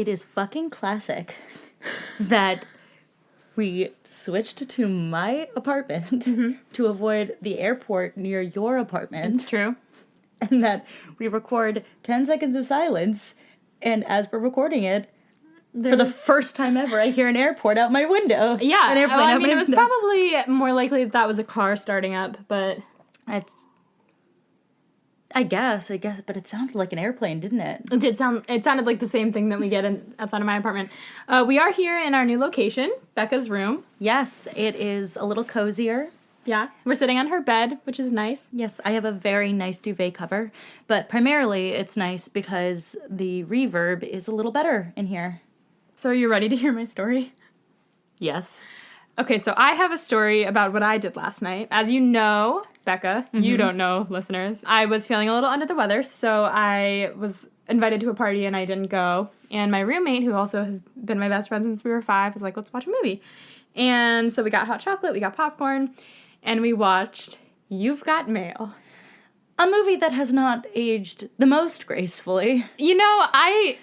it is fucking classic that we switched to my apartment to avoid the airport near your apartment. It's true. And that we record 10 seconds of silence, and as we're recording it, for the first time ever, I hear an airport out my window. Yeah, an airplane out my it was window. probably more likely that was a car starting up, but... I guess, but it sounded like an airplane, didn't it? It sounded like the same thing that we get outside of my apartment. We are here in our new location, Becca's room. Yes, it is a little cozier. Yeah, we're sitting on her bed, which is nice. Yes, I have a very nice duvet cover, but primarily it's nice because the reverb is a little better in here. So are you ready to hear my story? Yes. Okay, so I have a story about what I did last night. As you know, Becca, you don't know, listeners, I was feeling a little under the weather, so I was invited to a party and I didn't go. And my roommate, who also has been my best friend since we were 5, was like, let's watch a movie. And so we got hot chocolate, we got popcorn, and we watched You've Got Mail. A movie that has not aged the most gracefully. You know,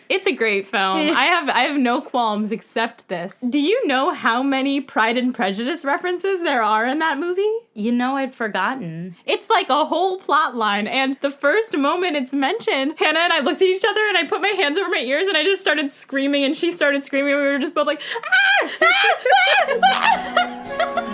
it's a great film. I have no qualms except this. Do you know how many Pride and Prejudice references there are in that movie? You know, I'd forgotten. It's like a whole plot line, and the first moment it's mentioned, Hannah and I looked at each other and I put my hands over my ears and I just started screaming and she started screaming and we were just both like, ah! Ah! Ah!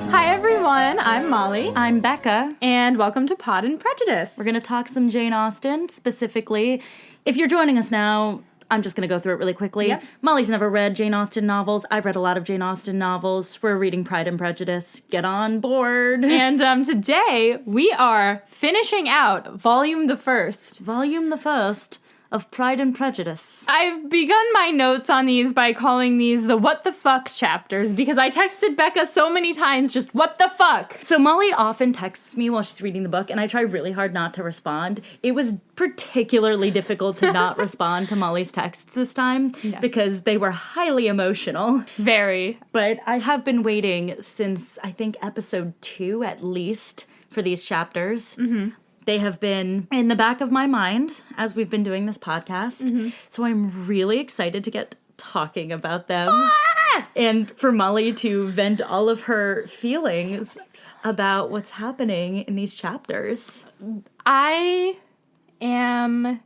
Hi everyone, I'm Molly. I'm Becca. And welcome to Pod and Prejudice. We're going to talk some Jane Austen, specifically. If you're joining us now, I'm just going to go through it really quickly. Yep. Molly's never read Jane Austen novels. I've read a lot of Jane Austen novels. We're reading Pride and Prejudice. Get on board. And today we are finishing out Volume the First. Volume the First of Pride and Prejudice. I've begun my notes on these by calling these the what the fuck chapters because I texted Becca so many times just what the fuck. So Molly often texts me while she's reading the book and I try really hard not to respond. It was particularly difficult to not respond to Molly's texts this time because they were highly emotional. Very. But I have been waiting since I think episode 2 at least for these chapters. Mm-hmm. They have been in the back of my mind as we've been doing this podcast. Mm-hmm. So I'm really excited to get talking about them. Ah! And for Molly to vent all of her feelings about what's happening in these chapters. I am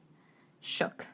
shook.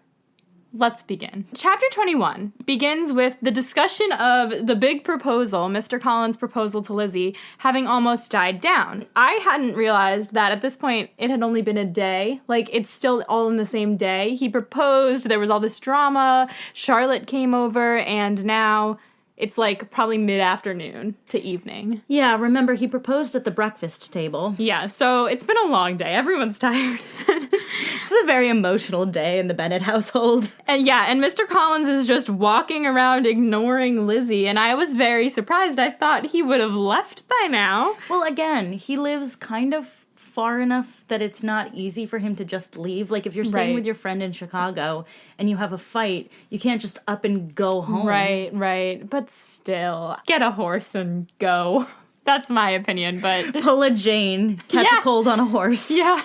Let's begin. Chapter 21 begins with the discussion of the big proposal, Mr. Collins' proposal to Lizzie, having almost died down. I hadn't realized that at this point it had only been a day. Like, it's still all in the same day. He proposed, there was all this drama, Charlotte came over, and now it's like probably mid-afternoon to evening. Yeah, remember, he proposed at the breakfast table. Yeah, so it's been a long day. Everyone's tired. This is a very emotional day in the Bennet household. And Mr. Collins is just walking around ignoring Lizzie, and I was very surprised. I thought he would have left by now. Well, again, he lives kind of far enough that it's not easy for him to just leave. Like, if you're staying with your friend in Chicago and you have a fight, you can't just up and go home. Right. But still, get a horse and go. That's my opinion, but... Pull a Jane, catch a cold on a horse. Yeah.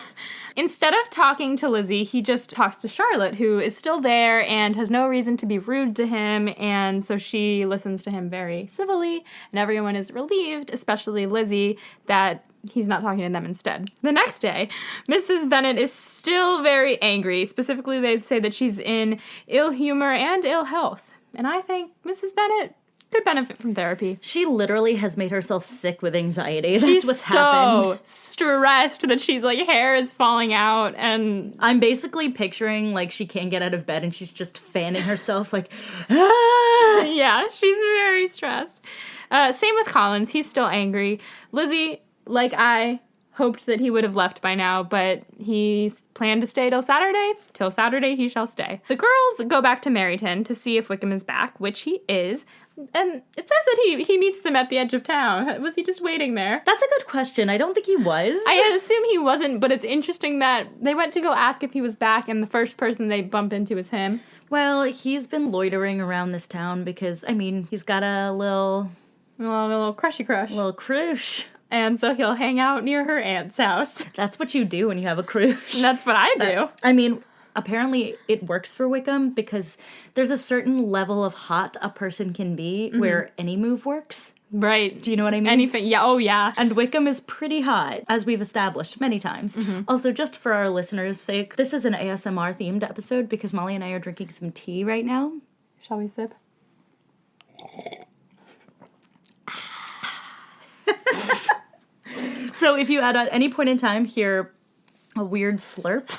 Instead of talking to Lizzie, he just talks to Charlotte, who is still there and has no reason to be rude to him, and so she listens to him very civilly, and everyone is relieved, especially Lizzie, that he's not talking to them instead. The next day, Mrs. Bennet is still very angry. Specifically, they say that she's in ill humor and ill health, and I think Mrs. Bennet could benefit from therapy. She literally has made herself sick with anxiety. That's She's what's happened. So stressed that she's like, hair is falling out, and I'm basically picturing like she can't get out of bed and she's just fanning herself like, ah! Yeah, she's very stressed. Same with Collins. He's still angry. Lizzie, like I, hoped that he would have left by now, but he planned to stay till Saturday. Till Saturday he shall stay. The girls go back to Meryton to see if Wickham is back, which he is. And it says that he meets them at the edge of town. Was he just waiting there? That's a good question. I don't think he was. I assume he wasn't, but it's interesting that they went to go ask if he was back, and the first person they bump into is him. Well, he's been loitering around this town because, I mean, he's got a little crushy crush. Little crush and so he'll hang out near her aunt's house. That's what you do when you have a crush. And that's what I do. I mean, apparently it works for Wickham because there's a certain level of hot a person can be where any move works. Right. Do you know what I mean? Anything. Yeah. Oh, yeah. And Wickham is pretty hot, as we've established many times. Also, just for our listeners' sake, this is an ASMR-themed episode because Molly and I are drinking some tea right now. Shall we sip? So if you at any point in time hear a weird slurp,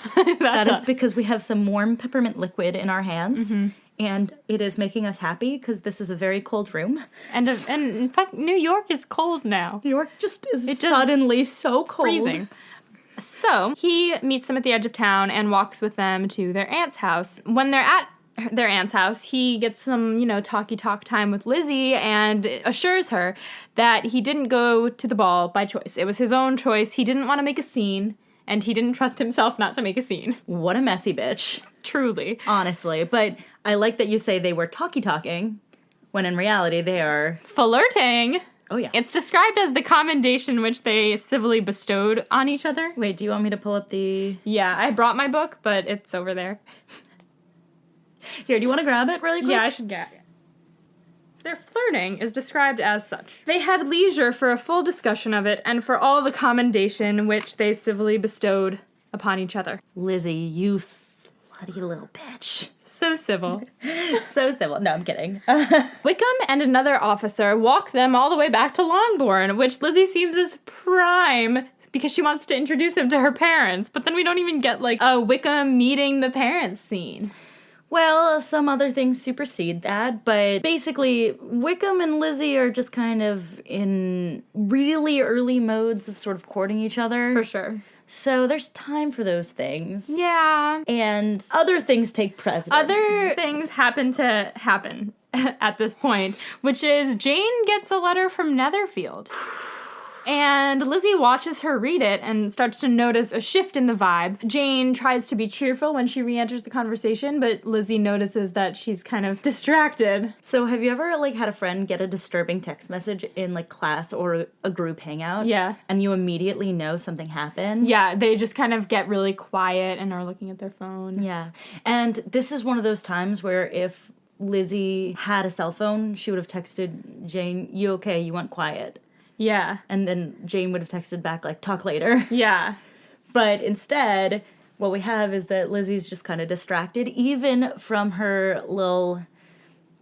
that is because we have some warm peppermint liquid in our hands. And it is making us happy because this is a very cold room. And in fact, New York is cold now. New York just is suddenly so cold. Freezing. So he meets them at the edge of town and walks with them to their aunt's house. When they're at their aunt's house, he gets some, talky-talk time with Lizzie and assures her that he didn't go to the ball by choice. It was his own choice. He didn't want to make a scene, and he didn't trust himself not to make a scene. What a messy bitch. Truly. Honestly. But I like that you say they were talky-talking, when in reality they are... flirting. Oh, yeah. It's described as the commendation which they civilly bestowed on each other. Wait, do you want me to pull up the... Yeah, I brought my book, but it's over there. Here, do you want to grab it really quick? Yeah, I should get it. Their flirting is described as such. They had leisure for a full discussion of it and for all the commendation which they civilly bestowed upon each other. Lizzie, you slutty little bitch. So civil. So civil. No, I'm kidding. Wickham and another officer walk them all the way back to Longbourn, which Lizzie seems as prime because she wants to introduce him to her parents. But then we don't even get, a Wickham meeting the parents scene. Well, some other things supersede that, but basically, Wickham and Lizzie are just kind of in really early modes of sort of courting each other. For sure. So there's time for those things. Yeah. And other things take precedence. Other things happen at this point, which is Jane gets a letter from Netherfield. And Lizzie watches her read it and starts to notice a shift in the vibe. Jane tries to be cheerful when she re-enters the conversation, but Lizzie notices that she's kind of distracted. So have you ever, had a friend get a disturbing text message in, class or a group hangout? Yeah. And you immediately know something happened? Yeah, they just kind of get really quiet and are looking at their phone. Yeah. And this is one of those times where if Lizzie had a cell phone, she would have texted Jane, "You okay? You went quiet." Yeah. And then Jane would have texted back, talk later. Yeah. But instead, what we have is that Lizzie's just kind of distracted, even from her little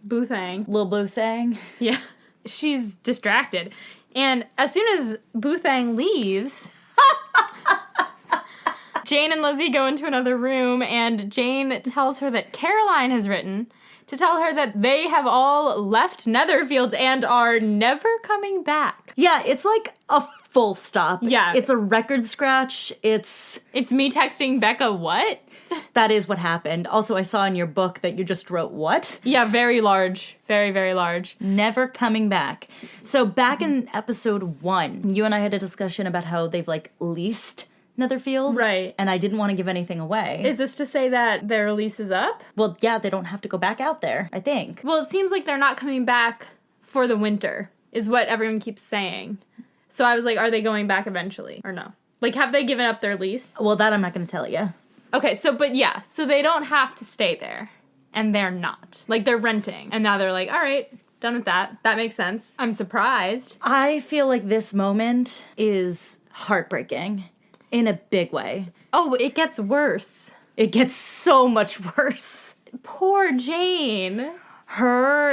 boo thing. Yeah. She's distracted. And as soon as Boothang leaves, Jane and Lizzie go into another room, and Jane tells her that Caroline has written to tell her that they have all left Netherfield and are never coming back. Yeah, it's like a full stop. Yeah. It's a record scratch. It's me texting Becca, what? That is what happened. Also, I saw in your book that you just wrote what? Yeah, very large. Very, very large. Never coming back. So back in episode 1, you and I had a discussion about how they've, leased Netherfield. Right. And I didn't want to give anything away. Is this to say that their lease is up? Well, yeah, they don't have to go back out there, I think. Well, it seems like they're not coming back for the winter, is what everyone keeps saying. So I was like, are they going back eventually or no? Have they given up their lease? Well, that I'm not going to tell you. Okay, so they don't have to stay there, and they're not. They're renting, and now they're all right, done with that. That makes sense. I'm surprised. I feel like this moment is heartbreaking in a big way. Oh, it gets worse. It gets so much worse. Poor Jane.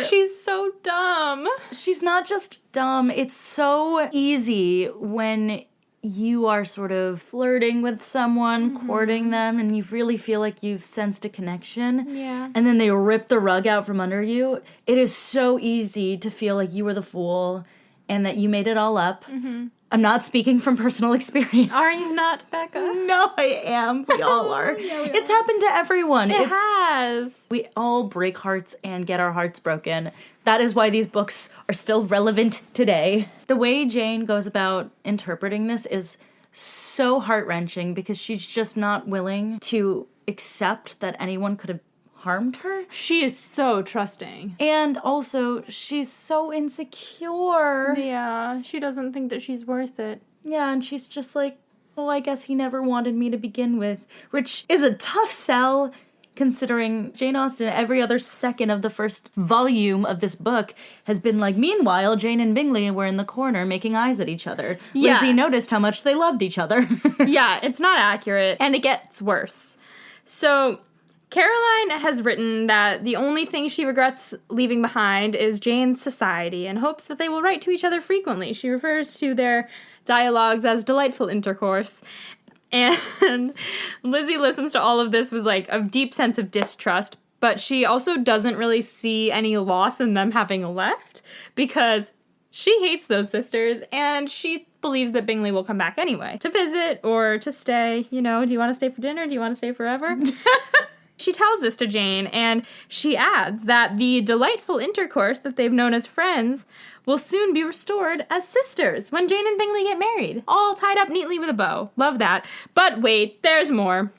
She's so dumb. She's not just dumb. It's so easy when you are sort of flirting with someone, courting them, and you really feel like you've sensed a connection. Yeah. And then they rip the rug out from under you. It is so easy to feel like you were the fool and that you made it all up. Mm-hmm. I'm not speaking from personal experience. Are you not, Becca? No, I am. We all are. Yeah, we It's happened to everyone. It has. We all break hearts and get our hearts broken. That is why these books are still relevant today. The way Jane goes about interpreting this is so heart-wrenching because she's just not willing to accept that anyone could have harmed her. She is so trusting. And also, she's so insecure. Yeah, she doesn't think that she's worth it. Yeah, and she's just like, oh, I guess he never wanted me to begin with. Which is a tough sell, considering Jane Austen, every other second of the first volume of this book, has been like, meanwhile, Jane and Bingley were in the corner making eyes at each other. Yeah. Lizzie noticed how much they loved each other. Yeah, it's not accurate, and it gets worse. So, Caroline has written that the only thing she regrets leaving behind is Jane's society and hopes that they will write to each other frequently. She refers to their dialogues as delightful intercourse. And Lizzie listens to all of this with, like, a deep sense of distrust, but she also doesn't really see any loss in them having left because she hates those sisters and she believes that Bingley will come back anyway to visit or to stay. You know, do you want to stay for dinner? Do you want to stay forever? She tells this to Jane, and she adds that the delightful intercourse that they've known as friends will soon be restored as sisters when Jane and Bingley get married. All tied up neatly with a bow. Love that. But wait, there's more.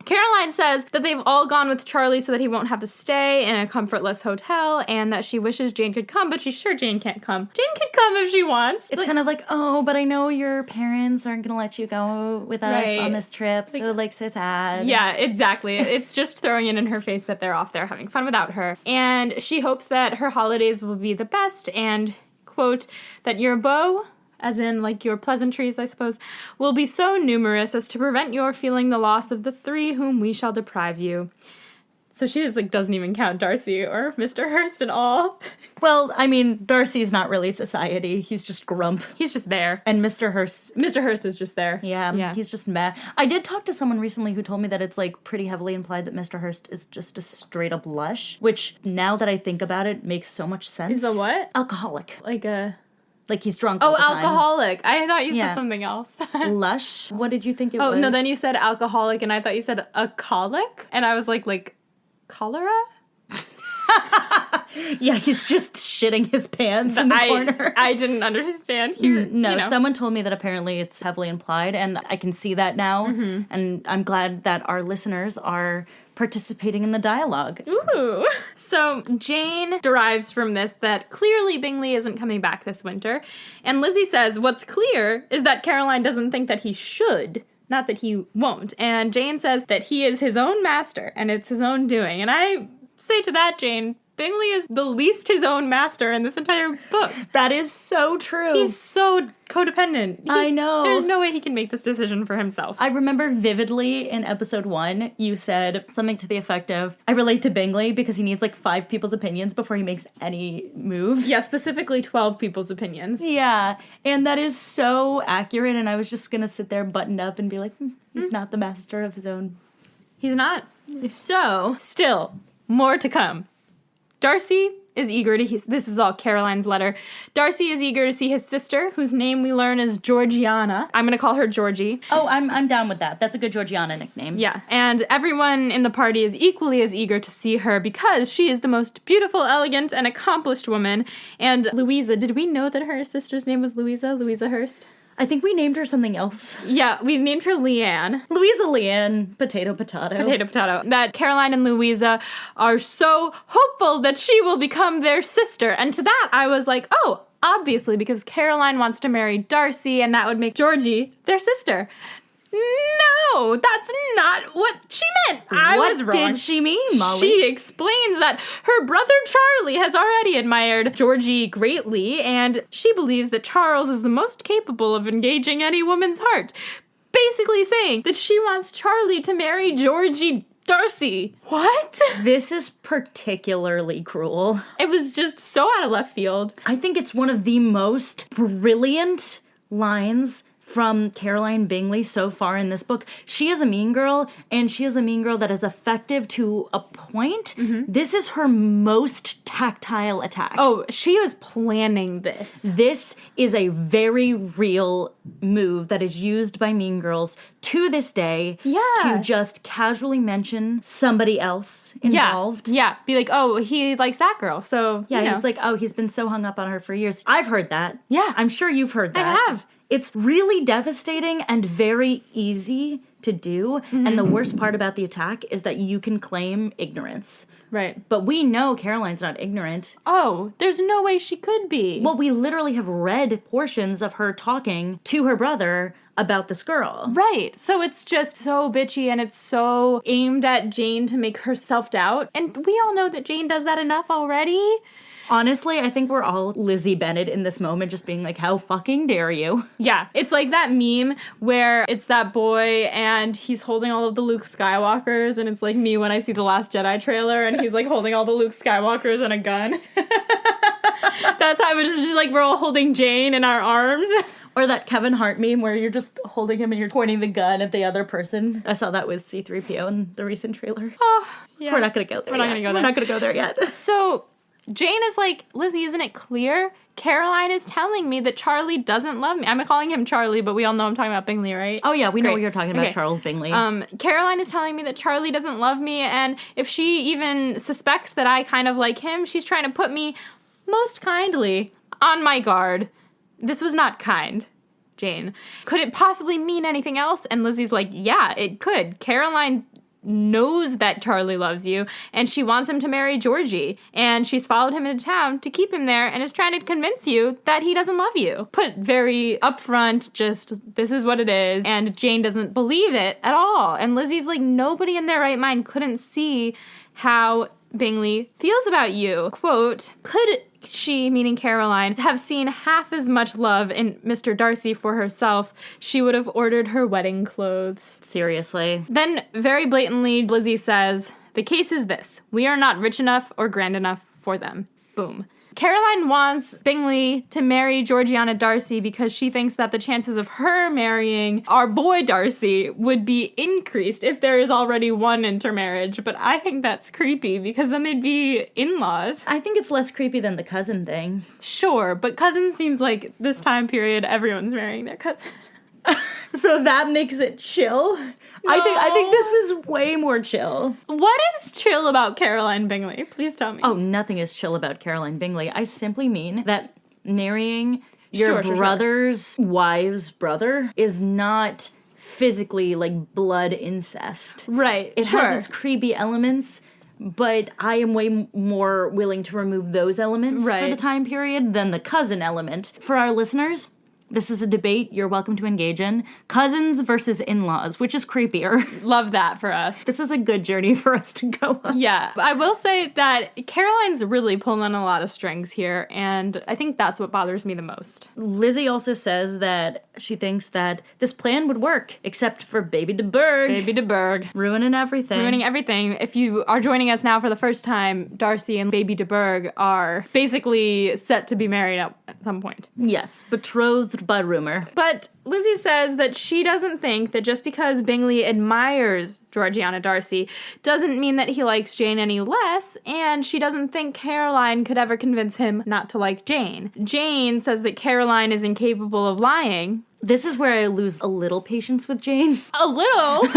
Caroline says that they've all gone with Charlie so that he won't have to stay in a comfortless hotel, and that she wishes Jane could come, but she's sure Jane can't come. Jane can come if she wants. It's kind of like, oh, but I know your parents aren't going to let you go with us on this trip, so so sad. Yeah, exactly. It's just throwing it in her face that they're off there having fun without her. And she hopes that her holidays will be the best, and, quote, that your beau, as in, like, your pleasantries, I suppose, will be so numerous as to prevent your feeling the loss of the three whom we shall deprive you. So she just, like, doesn't even count Darcy or Mr. Hurst at all. Well, I mean, Darcy's not really society. He's just grump. He's just there. And Mr. Hurst is just there. Yeah, he's just meh. I did talk to someone recently who told me that it's, like, pretty heavily implied that Mr. Hurst is just a straight-up lush, which, now that I think about it, makes so much sense. Is a what? Alcoholic. Like he's drunk all the time. Alcoholic. I thought you said something else. Lush? What did you think it was? Oh, no, then you said alcoholic, and I thought you said a colic, and I was like cholera? Yeah, he's just shitting his pants in the corner. I didn't understand here. No, someone told me that apparently it's heavily implied, and I can see that now, and I'm glad that our listeners are participating in the dialogue. Ooh. So Jane derives from this that clearly Bingley isn't coming back this winter, and Lizzie says what's clear is that Caroline doesn't think that he should, not that he won't, and Jane says that he is his own master, and it's his own doing, and I say to that, Jane, Bingley is the least his own master in this entire book. That is so true. He's so codependent. I know. There's no way he can make this decision for himself. I remember vividly in episode 1, you said something to the effect of, I relate to Bingley because he needs like 5 people's opinions before he makes any move. Yeah, specifically 12 people's opinions. Yeah, and that is so accurate, and I was just gonna sit there buttoned up and be like, he's not the master of his own. He's not. So, still, more to come. Darcy is eager to... This is all Caroline's letter. Darcy is eager to see his sister, whose name we learn is Georgiana. I'm going to call her Georgie. Oh, I'm down with that. That's a good Georgiana nickname. Yeah, and everyone in the party is equally as eager to see her because she is the most beautiful, elegant, and accomplished woman. And Louisa, did we know that her sister's name was Louisa? Louisa Hurst? I think we named her something else. Yeah, we named her Leanne. Louisa Leanne, potato. Potato. That Caroline and Louisa are so hopeful that she will become their sister. And to that, I was like, oh, obviously, because Caroline wants to marry Darcy, and that would make Georgie their sister. No, that's not what she meant. I was wrong. What did she mean, Molly? She explains that her brother Charlie has already admired Georgie greatly, and she believes that Charles is the most capable of engaging any woman's heart. Basically saying that she wants Charlie to marry Georgie Darcy. What? This is particularly cruel. It was just so out of left field. I think it's one of the most brilliant lines from Caroline Bingley so far in this book. She is a mean girl, and she is a mean girl that is effective to a point. This is her most tactile attack. Oh, she was planning this. This is a very real move that is used by mean girls to this day to just casually mention somebody else involved. Yeah, be like, oh, he likes that girl, so, yeah, he's like, oh, he's been so hung up on her for years. I've heard that. Yeah. I'm sure you've heard that. I have. It's really devastating and very easy to do. And the worst part about the attack is that you can claim ignorance. Right. But we know Caroline's not ignorant. Oh, there's no way she could be. Well, we literally have read portions of her talking to her brother about this girl. Right. So it's just so bitchy and it's so aimed at Jane to make her self-doubt. And we all know that Jane does that enough already. Honestly, I think we're all Lizzie Bennet in this moment, just being like, how fucking dare you? Yeah, it's like that meme where it's that boy and he's holding all of the Luke Skywalkers, and it's like me when I see the Last Jedi trailer and he's like holding all the Luke Skywalkers and a gun. That's how it's just like we're all holding Jane in our arms. Or that Kevin Hart meme where you're just holding him and you're pointing the gun at the other person. I saw that with C-3PO in the recent trailer. Oh, yeah. We're not going to go there We're not going to go there. We're not going to go there yet. So Jane is like, Lizzie, isn't it clear? Caroline is telling me that Charlie doesn't love me. I'm calling him Charlie, but we all know I'm talking about Bingley, right? Oh, yeah, we know Great. you're talking about Okay. Charles Bingley. Caroline is telling me that Charlie doesn't love me, and if she even suspects that I kind of like him, she's trying to put me, most kindly, on my guard. This was not kind, Jane. Could it possibly mean anything else? And Lizzie's like, yeah, it could. Caroline knows that Charlie loves you, and she wants him to marry Georgie, and she's followed him into town to keep him there and is trying to convince you that he doesn't love you. Put very upfront, just, this is what it is, and Jane doesn't believe it at all. And Lizzie's like, nobody in their right mind couldn't see how Bingley feels about you. Quote, could she, meaning Caroline, have seen half as much love in Mr. Darcy for herself, she would have ordered her wedding clothes. Seriously. Then, very blatantly, Lizzie says, the case is this. We are not rich enough or grand enough for them. Boom. Caroline wants Bingley to marry Georgiana Darcy because she thinks that the chances of her marrying our boy Darcy would be increased if there is already one intermarriage. But I think that's creepy because then they'd be in-laws. I think it's less creepy than the cousin thing. Sure, but cousin seems like this time period everyone's marrying their cousin. So that makes it chill? No. I think this is way more chill. What is chill about Caroline Bingley? Please tell me. Oh, nothing is chill about Caroline Bingley. I simply mean that marrying your Sure. brother's wife's brother is not physically like blood incest. Right. It has its creepy elements, but I am way more willing to remove those elements for Right. the time period than the cousin element. For our listeners, this is a debate you're welcome to engage in. Cousins versus in-laws, which is creepier? Love that for us. This is a good journey for us to go on. Yeah, I will say that Caroline's really pulling on a lot of strings here, and I think that's what bothers me the most. Lizzie also says that she thinks that this plan would work, except for Baby de Bourgh. Baby de Bourgh. Ruining everything. Ruining everything. If you are joining us now for the first time, Darcy and Baby de Bourgh are basically set to be married at some point. Yes, betrothed by rumor. But Lizzie says that she doesn't think that just because Bingley admires Georgiana Darcy doesn't mean that he likes Jane any less, and she doesn't think Caroline could ever convince him not to like Jane. Jane says that Caroline is incapable of lying. This is where I lose a little patience with Jane. A little?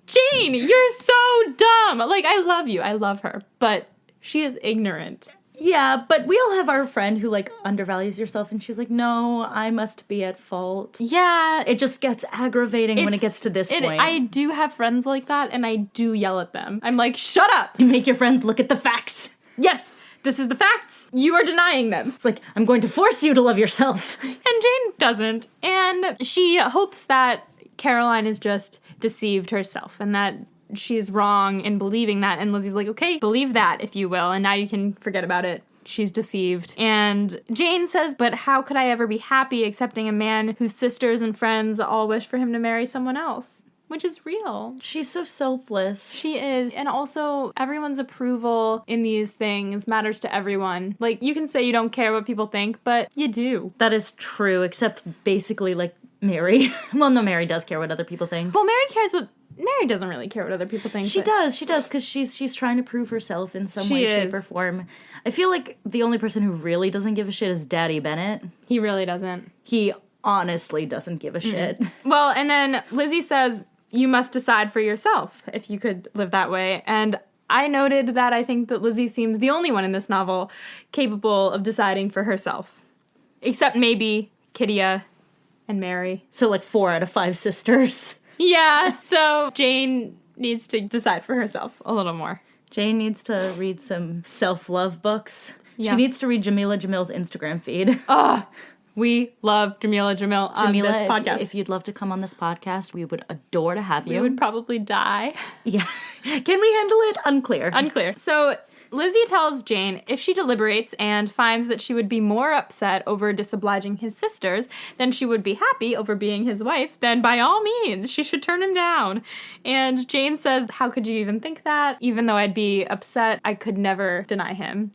Jane, you're so dumb. Like, I love you. I love her. But she is ignorant. Yeah, but we all have our friend who, like, undervalues yourself, and she's like, no, I must be at fault. Yeah. It just gets aggravating when it gets to this point. I do have friends like that, and I do yell at them. I'm like, shut up! You make your friends look at the facts. Yes, this is the facts. You are denying them. It's like, I'm going to force you to love yourself. And Jane doesn't. And she hopes that Caroline is just deceived herself, and that she's wrong in believing that. And Lizzie's like, okay, believe that if you will, and now you can forget about it. She's deceived. And Jane says, but how could I ever be happy accepting a man whose sisters and friends all wish for him to marry someone else? Which is real. She's so selfless. She is. And also, everyone's approval in these things matters to everyone. Like, you can say you don't care what people think, but you do. That is true, except basically, like, Mary. Well, no, Mary does care what other people think. Well, Mary doesn't really care what other people think. She does, because she's trying to prove herself in some way, shape, or form. I feel like the only person who really doesn't give a shit is Daddy Bennett. He really doesn't. He honestly doesn't give a shit. Well, and then Lizzie says, you must decide for yourself if you could live that way. And I noted that I think that Lizzie seems the only one in this novel capable of deciding for herself. Except maybe Kittia and Mary. So, like, 4 out of 5 sisters. Yeah, so Jane needs to decide for herself a little more. Jane needs to read some self-love books. Yeah. She needs to read Jamila Jamil's Instagram feed. Oh, we love Jamila Jamil on this podcast. If you'd love to come on this podcast, we would adore to have you. We would probably die. Yeah. Can we handle it? Unclear. Unclear. So Lizzie tells Jane if she deliberates and finds that she would be more upset over disobliging his sisters than she would be happy over being his wife, then by all means, she should turn him down. And Jane says, how could you even think that? Even though I'd be upset, I could never deny him.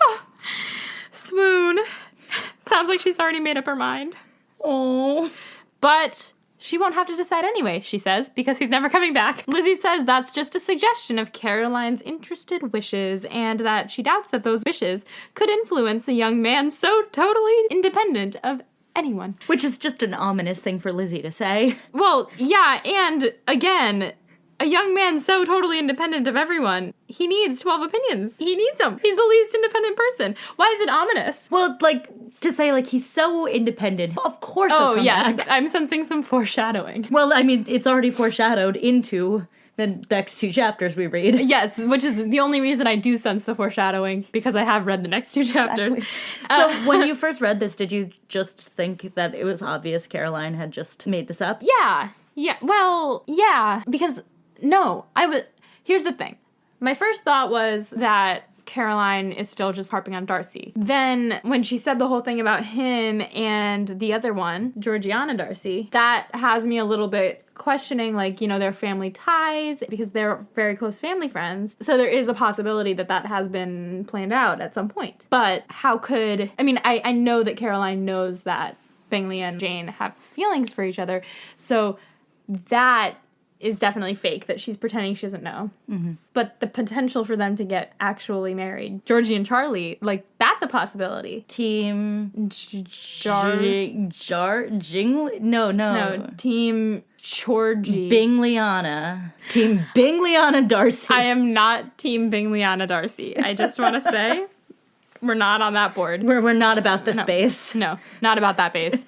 Oh, swoon. Sounds like she's already made up her mind. Oh. But she won't have to decide anyway, she says, because he's never coming back. Lizzie says that's just a suggestion of Caroline's interested wishes, and that she doubts that those wishes could influence a young man so totally independent of anyone. Which is just an ominous thing for Lizzie to say. Well, yeah, and again, a young man so totally independent of everyone, he needs 12 opinions. He needs them. He's the least independent person. Why is it ominous? Well, like, to say, like, he's so independent. Of course he'll come back. I'm sensing some foreshadowing. Well, I mean, it's already foreshadowed into the next 2 chapters we read. Yes, which is the only reason I do sense the foreshadowing, because I have read the next 2 chapters. Exactly. So when you first read this, did you just think that it was obvious Caroline had just made this up? Yeah. Well, yeah, because here's the thing. My first thought was that Caroline is still just harping on Darcy. Then when she said the whole thing about him and the other one, Georgiana Darcy, that has me a little bit questioning, like, you know, their family ties, because they're very close family friends. So there is a possibility that that has been planned out at some point. But how could, I know that Caroline knows that Bingley and Jane have feelings for each other. So that is definitely fake, that she's pretending she doesn't know. Mm-hmm. But the potential for them to get actually married, Georgie and Charlie, like, that's a possibility. Team Jingley? No, Team Georgie. Bingleyana. Team Bingleyana Darcy. I am not Team Bingleyana Darcy. I just want to say, we're not on that board. We're not about the space. No, not about that base.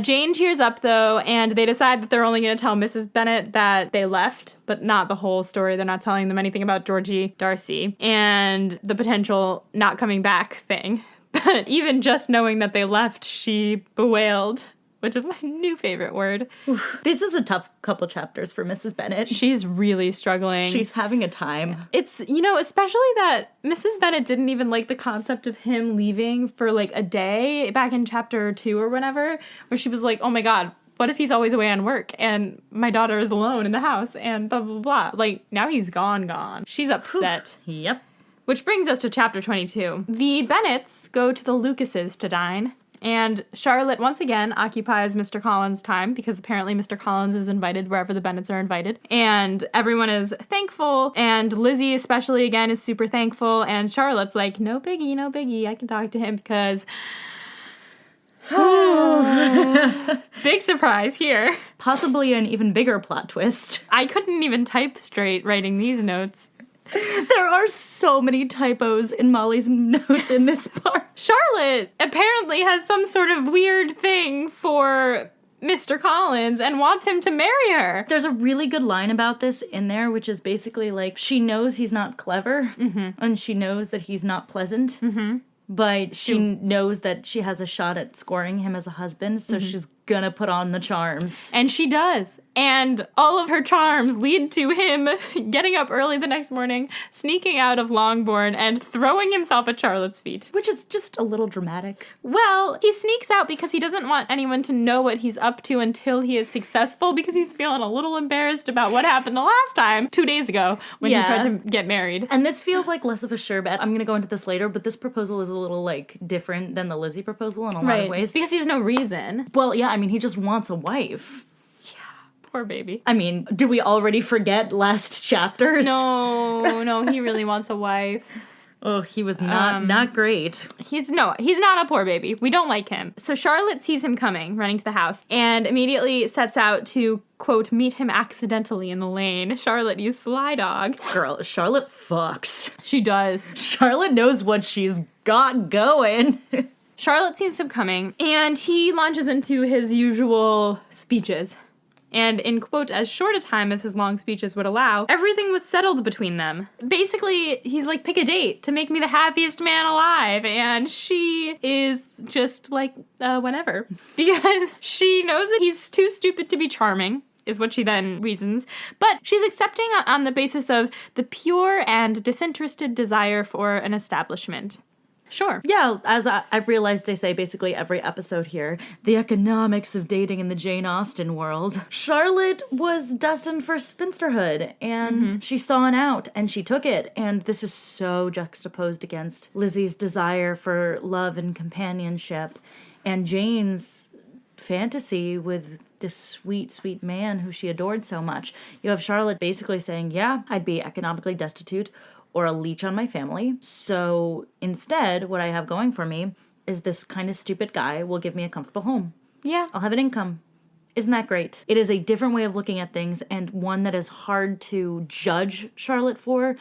Jane cheers up, though, and they decide that they're only going to tell Mrs. Bennet that they left, but not the whole story. They're not telling them anything about Georgie Darcy and the potential not coming back thing. But even just knowing that they left, she bewailed, which is my new favorite word. Oof. This is a tough couple chapters for Mrs. Bennet. She's really struggling. She's having a time. It's, especially that Mrs. Bennet didn't even like the concept of him leaving for like a day back in chapter 2 or whenever, where she was like, oh my God, what if he's always away on work and my daughter is alone in the house and blah, blah, blah. Like, now he's gone. She's upset. Oof. Yep. Which brings us to chapter 22. The Bennets go to the Lucases to dine. And Charlotte, once again, occupies Mr. Collins' time, because apparently Mr. Collins is invited wherever the Bennets are invited. And everyone is thankful, and Lizzie especially, again, is super thankful. And Charlotte's like, no biggie, I can talk to him because... Big surprise here. Possibly an even bigger plot twist. I couldn't even type straight writing these notes. There are so many typos in Molly's notes in this part. Charlotte apparently has some sort of weird thing for Mr. Collins and wants him to marry her. There's a really good line about this in there, which is basically like, she knows he's not clever, and she knows that he's not pleasant, but she knows that she has a shot at scoring him as a husband, so she's gonna put on the charms. And she does. And all of her charms lead to him getting up early the next morning, sneaking out of Longbourn, and throwing himself at Charlotte's feet. Which is just a little dramatic. Well, he sneaks out because he doesn't want anyone to know what he's up to until he is successful, because he's feeling a little embarrassed about what happened the last time, 2 days ago, when he tried to get married. And this feels like less of a sure bet. I'm gonna go into this later, but this proposal is a little, like, different than the Lizzie proposal in a lot of ways. Because he has no reason. Well, yeah, I mean, he just wants a wife. Poor baby. I mean, do we already forget last chapters? No, he really wants a wife. Oh, he was not great. He's not a poor baby. We don't like him. So Charlotte sees him coming, running to the house, and immediately sets out to, quote, meet him accidentally in the lane. Charlotte, you sly dog. Girl, Charlotte fucks. She does. Charlotte knows what she's got going. Charlotte sees him coming, and he launches into his usual speeches. And in, quote, as short a time as his long speeches would allow, everything was settled between them. Basically, he's like, pick a date to make me the happiest man alive. And she is just like, whenever. Because she knows that he's too stupid to be charming, is what she then reasons. But she's accepting on the basis of the pure and disinterested desire for an establishment. Sure. Yeah, as I've realized I say basically every episode here, the economics of dating in the Jane Austen world. Charlotte was destined for spinsterhood, and she saw an out, and she took it. And this is so juxtaposed against Lizzie's desire for love and companionship, and Jane's fantasy with this sweet, sweet man who she adored so much. You have Charlotte basically saying, yeah, I'd be economically destitute or a leech on my family. So instead, what I have going for me is this kind of stupid guy will give me a comfortable home. Yeah. I'll have an income. Isn't that great? It is a different way of looking at things, and one that is hard to judge Charlotte for,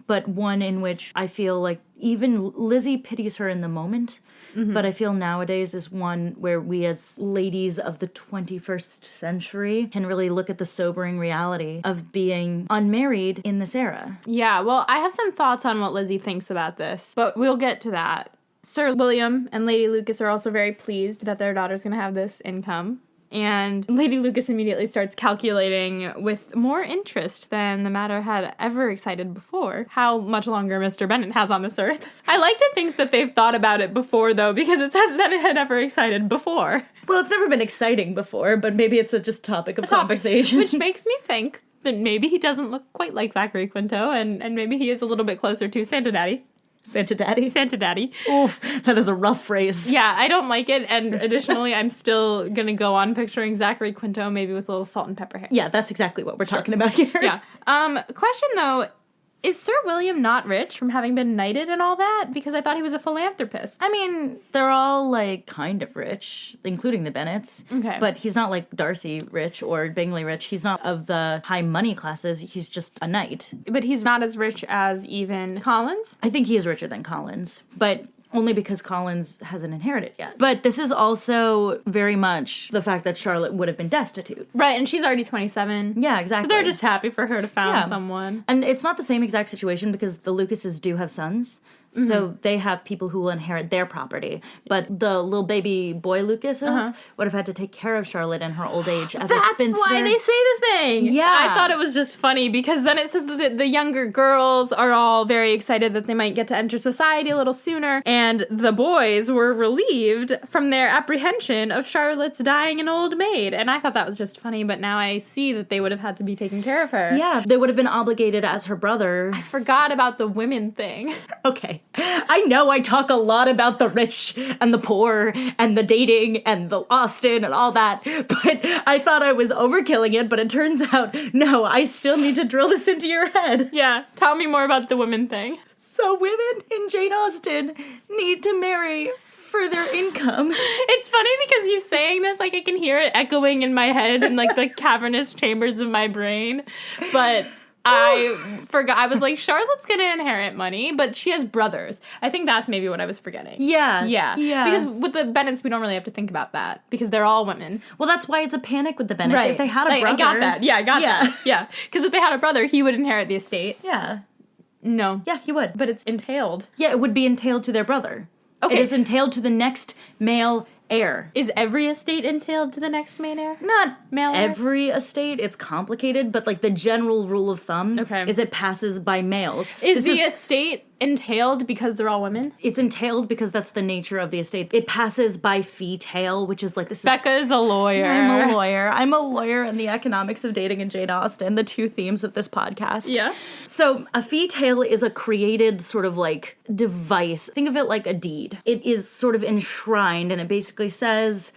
but one in which I feel like even Lizzie pities her in the moment, but I feel nowadays is one where we as ladies of the 21st century can really look at the sobering reality of being unmarried in this era. Yeah, well, I have some thoughts on what Lizzie thinks about this, but we'll get to that. Sir William and Lady Lucas are also very pleased that their daughter's going to have this income. And Lady Lucas immediately starts calculating with more interest than the matter had ever excited before how much longer Mr. Bennet has on this earth. I like to think that they've thought about it before, though, because it says that it had never excited before. Well, it's never been exciting before, but maybe it's just topic of conversation. Which makes me think that maybe he doesn't look quite like Zachary Quinto, and maybe he is a little bit closer to Santa Daddy. Santa Daddy? Santa Daddy. Oof, that is a rough phrase. Yeah, I don't like it, and additionally, I'm still gonna go on picturing Zachary Quinto maybe with a little salt and pepper hair. Yeah, that's exactly what we're talking about here. Yeah. Question, though, is Sir William not rich from having been knighted and all that? Because I thought he was a philanthropist. I mean, they're all, like, kind of rich, including the Bennets. Okay. But he's not like Darcy rich or Bingley rich. He's not of the high money classes. He's just a knight. But he's not as rich as even Collins? I think he is richer than Collins, but only because Collins hasn't inherited yet. But this is also very much the fact that Charlotte would have been destitute. Right, and she's already 27. Yeah, exactly. So they're just happy for her to found someone. And it's not the same exact situation because the Lucases do have sons. So they have people who will inherit their property. But the little baby boy Lucases would have had to take care of Charlotte in her old age as a spinster. That's why they say the thing! Yeah. I thought it was just funny because then it says that the younger girls are all very excited that they might get to enter society a little sooner, and the boys were relieved from their apprehension of Charlotte's dying an old maid. And I thought that was just funny, but now I see that they would have had to be taking care of her. Yeah, they would have been obligated as her brother. I forgot about the women thing. Okay. I know I talk a lot about the rich and the poor and the dating and the Austen and all that, but I thought I was overkilling it, but it turns out, no, I still need to drill this into your head. Yeah, tell me more about the women thing. So women in Jane Austen need to marry for their income. It's funny because you saying this, like I can hear it echoing in my head in like the cavernous chambers of my brain, but I forgot. I was like, Charlotte's gonna inherit money, but she has brothers. I think that's maybe what I was forgetting. Yeah. Because with the Bennets, we don't really have to think about that because they're all women. Well, that's why it's a panic with the Bennets. Right. If they had a brother. I got that. Yeah, I got that. Yeah. Because if they had a brother, he would inherit the estate. Yeah. No. Yeah, he would. But it's entailed. Yeah, it would be entailed to their brother. Okay. It is entailed to the next male heir. Is every estate entailed to the next main heir? Not male heir? Every estate. It's complicated, but like the general rule of thumb is it passes by males. Is the estate entailed because they're all women? It's entailed because that's the nature of the estate. It passes by fee-tail, which is like this. Becca is a lawyer. I'm a lawyer. I'm a lawyer in the economics of dating and Jane Austen, the two themes of this podcast. Yeah. So a fee-tail is a created sort of like device. Think of it like a deed. It is sort of enshrined, and it basically says,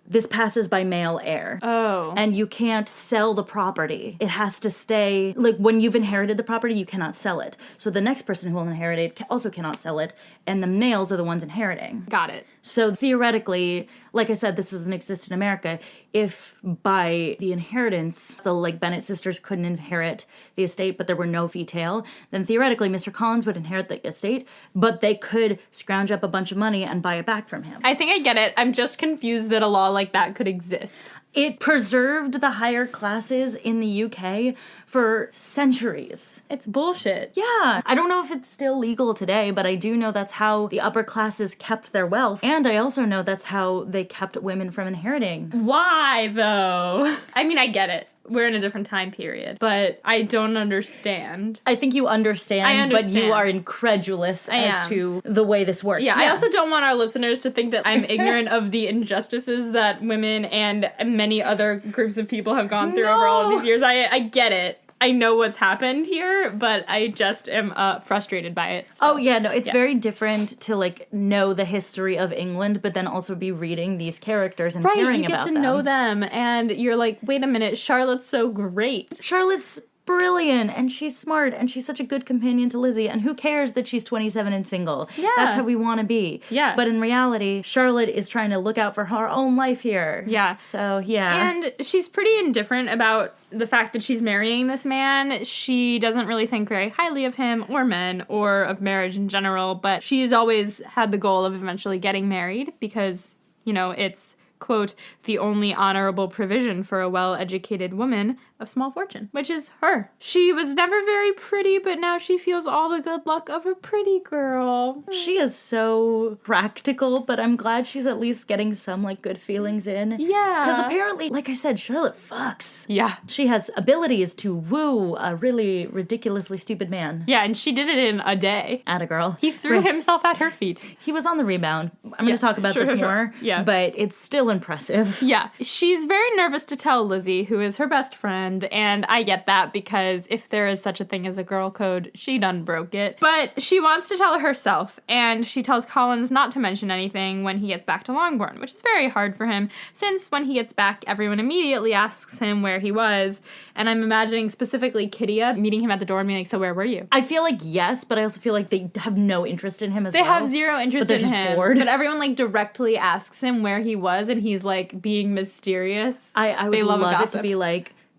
this passes by male heir. Oh. And you can't sell the property. It has to stay, like when you've inherited the property, you cannot sell it. So the next person who will inherit it also cannot sell it, and the males are the ones inheriting. Got it. So theoretically, like I said, this doesn't exist in America. If by the inheritance, the Bennett sisters couldn't inherit the estate, but there were no fee tail, then theoretically Mr. Collins would inherit the estate, but they could scrounge up a bunch of money and buy it back from him. I think I get it. I'm just confused that a law like that could exist. It preserved the higher classes in the UK for centuries. It's bullshit. Yeah. I don't know if it's still legal today, but I do know that's how the upper classes kept their wealth. And I also know that's how they kept women from inheriting. Why, though? I mean, I get it. We're in a different time period, but I don't understand. I think you understand, but you are incredulous as to the way this works. Yeah, I also don't want our listeners to think that I'm ignorant of the injustices that women and many other groups of people have gone through over all of these years. I get it. I know what's happened here, but I just am frustrated by it. So. Oh, yeah, no, it's very different to, know the history of England, but then also be reading these characters and caring about them. Right, you get to know them, and you're like, wait a minute, Charlotte's so great. Charlotte's brilliant, and she's smart, and she's such a good companion to Lizzie, and who cares that she's 27 and single? Yeah. That's how we want to be. Yeah. But in reality, Charlotte is trying to look out for her own life here. Yeah. So, yeah. And she's pretty indifferent about the fact that she's marrying this man. She doesn't really think very highly of him or men or of marriage in general, but she's always had the goal of eventually getting married because, it's, quote, the only honorable provision for a well-educated woman of small fortune, which is her. She was never very pretty, but now she feels all the good luck of a pretty girl. She is so practical, but I'm glad she's at least getting some, good feelings in. Yeah. Because apparently, like I said, Charlotte fucks. Yeah. She has abilities to woo a really ridiculously stupid man. Yeah, and she did it in a day. Atta girl. He threw himself at her feet. He was on the rebound. I'm going to talk about this more. Yeah. But it's still impressive. Yeah. She's very nervous to tell Lizzie, who is her best friend, and I get that because if there is such a thing as a girl code, she done broke it. But she wants to tell her herself, and she tells Collins not to mention anything when he gets back to Longbourn, which is very hard for him, since when he gets back, everyone immediately asks him where he was, and I'm imagining specifically Kittia meeting him at the door and being like, so where were you? I feel like yes, but I also feel like they have no interest in him as well. They have zero interest in him. Bored. But everyone directly asks him where he was, and he's being mysterious. I would love it to be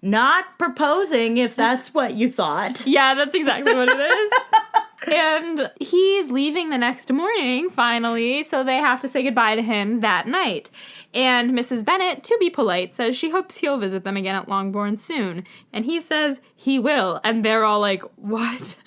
not proposing if that's what you thought. Yeah, that's exactly what it is. And he's leaving the next morning, finally, so they have to say goodbye to him that night. And Mrs. Bennet, to be polite, says she hopes he'll visit them again at Longbourn soon. And he says he will. And they're all like, what?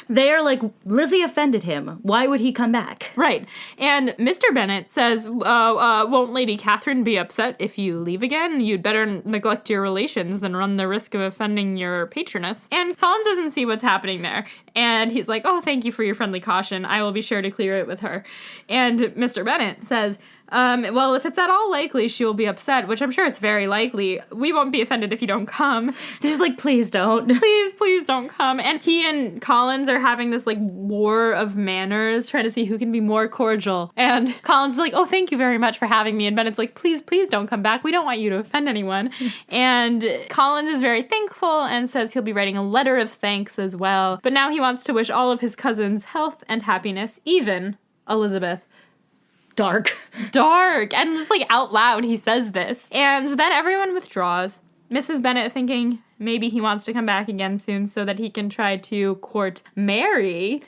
They're like, Lizzie offended him. Why would he come back? Right. And Mr. Bennet says, won't Lady Catherine be upset if you leave again? You'd better neglect your relations than run the risk of offending your patroness. And Collins doesn't see what's happening there. And he's like, oh, thank you for your friendly caution. I will be sure to clear it with her. And Mr. Bennet says, well, if it's at all likely she will be upset, which I'm sure it's very likely, we won't be offended if you don't come. He's like, please don't. Please don't come. And he and Collins are having this, war of manners, trying to see who can be more cordial. And Collins is like, oh, thank you very much for having me. And Bennett's like, please don't come back. We don't want you to offend anyone. And Collins is very thankful and says he'll be writing a letter of thanks as well. But now he wants to wish all of his cousins health and happiness, even Elizabeth. Dark. And just out loud he says this. And then everyone withdraws. Mrs. Bennet thinking maybe he wants to come back again soon so that he can try to court Mary,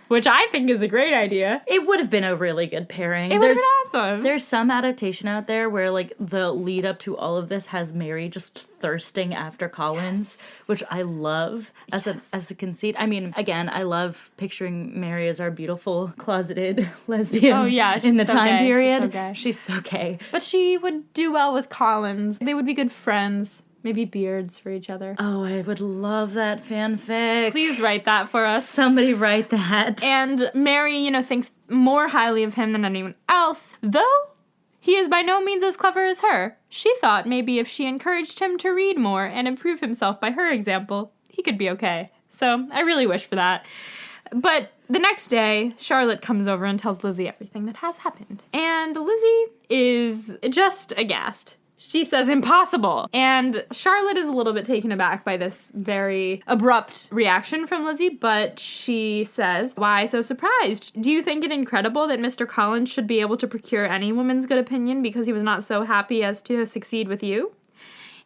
which I think is a great idea. It would have been a really good pairing. It would have been awesome. There's some adaptation out there where the lead up to all of this has Mary just thirsting after Collins, which I love as a conceit. I mean, again, I love picturing Mary as our beautiful closeted lesbian. Oh yeah, in the so time gay. period. She's so gay. But she would do well with Collins. They would be good friends. Maybe beards for each other. Oh, I would love that fanfic. Please write that for us. Somebody write that. And Mary, thinks more highly of him than anyone else, though he is by no means as clever as her. She thought maybe if she encouraged him to read more and improve himself by her example, he could be okay. So I really wish for that. But the next day, Charlotte comes over and tells Lizzie everything that has happened. And Lizzie is just aghast. She says impossible. And Charlotte is a little bit taken aback by this very abrupt reaction from Lizzie, but she says, why so surprised? Do you think it incredible that Mr. Collins should be able to procure any woman's good opinion because he was not so happy as to succeed with you?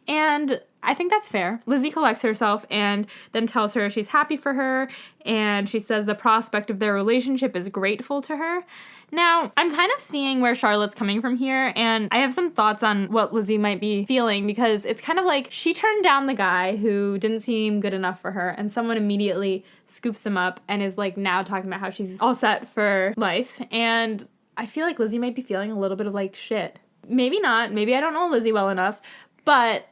And I think that's fair. Lizzie collects herself and then tells her she's happy for her, and she says the prospect of their relationship is grateful to her. Now, I'm kind of seeing where Charlotte's coming from here, and I have some thoughts on what Lizzie might be feeling, because it's kind of like she turned down the guy who didn't seem good enough for her, and someone immediately scoops him up and is like now talking about how she's all set for life, and I feel like Lizzie might be feeling a little bit of like shit. Maybe not. Maybe I don't know Lizzie well enough, but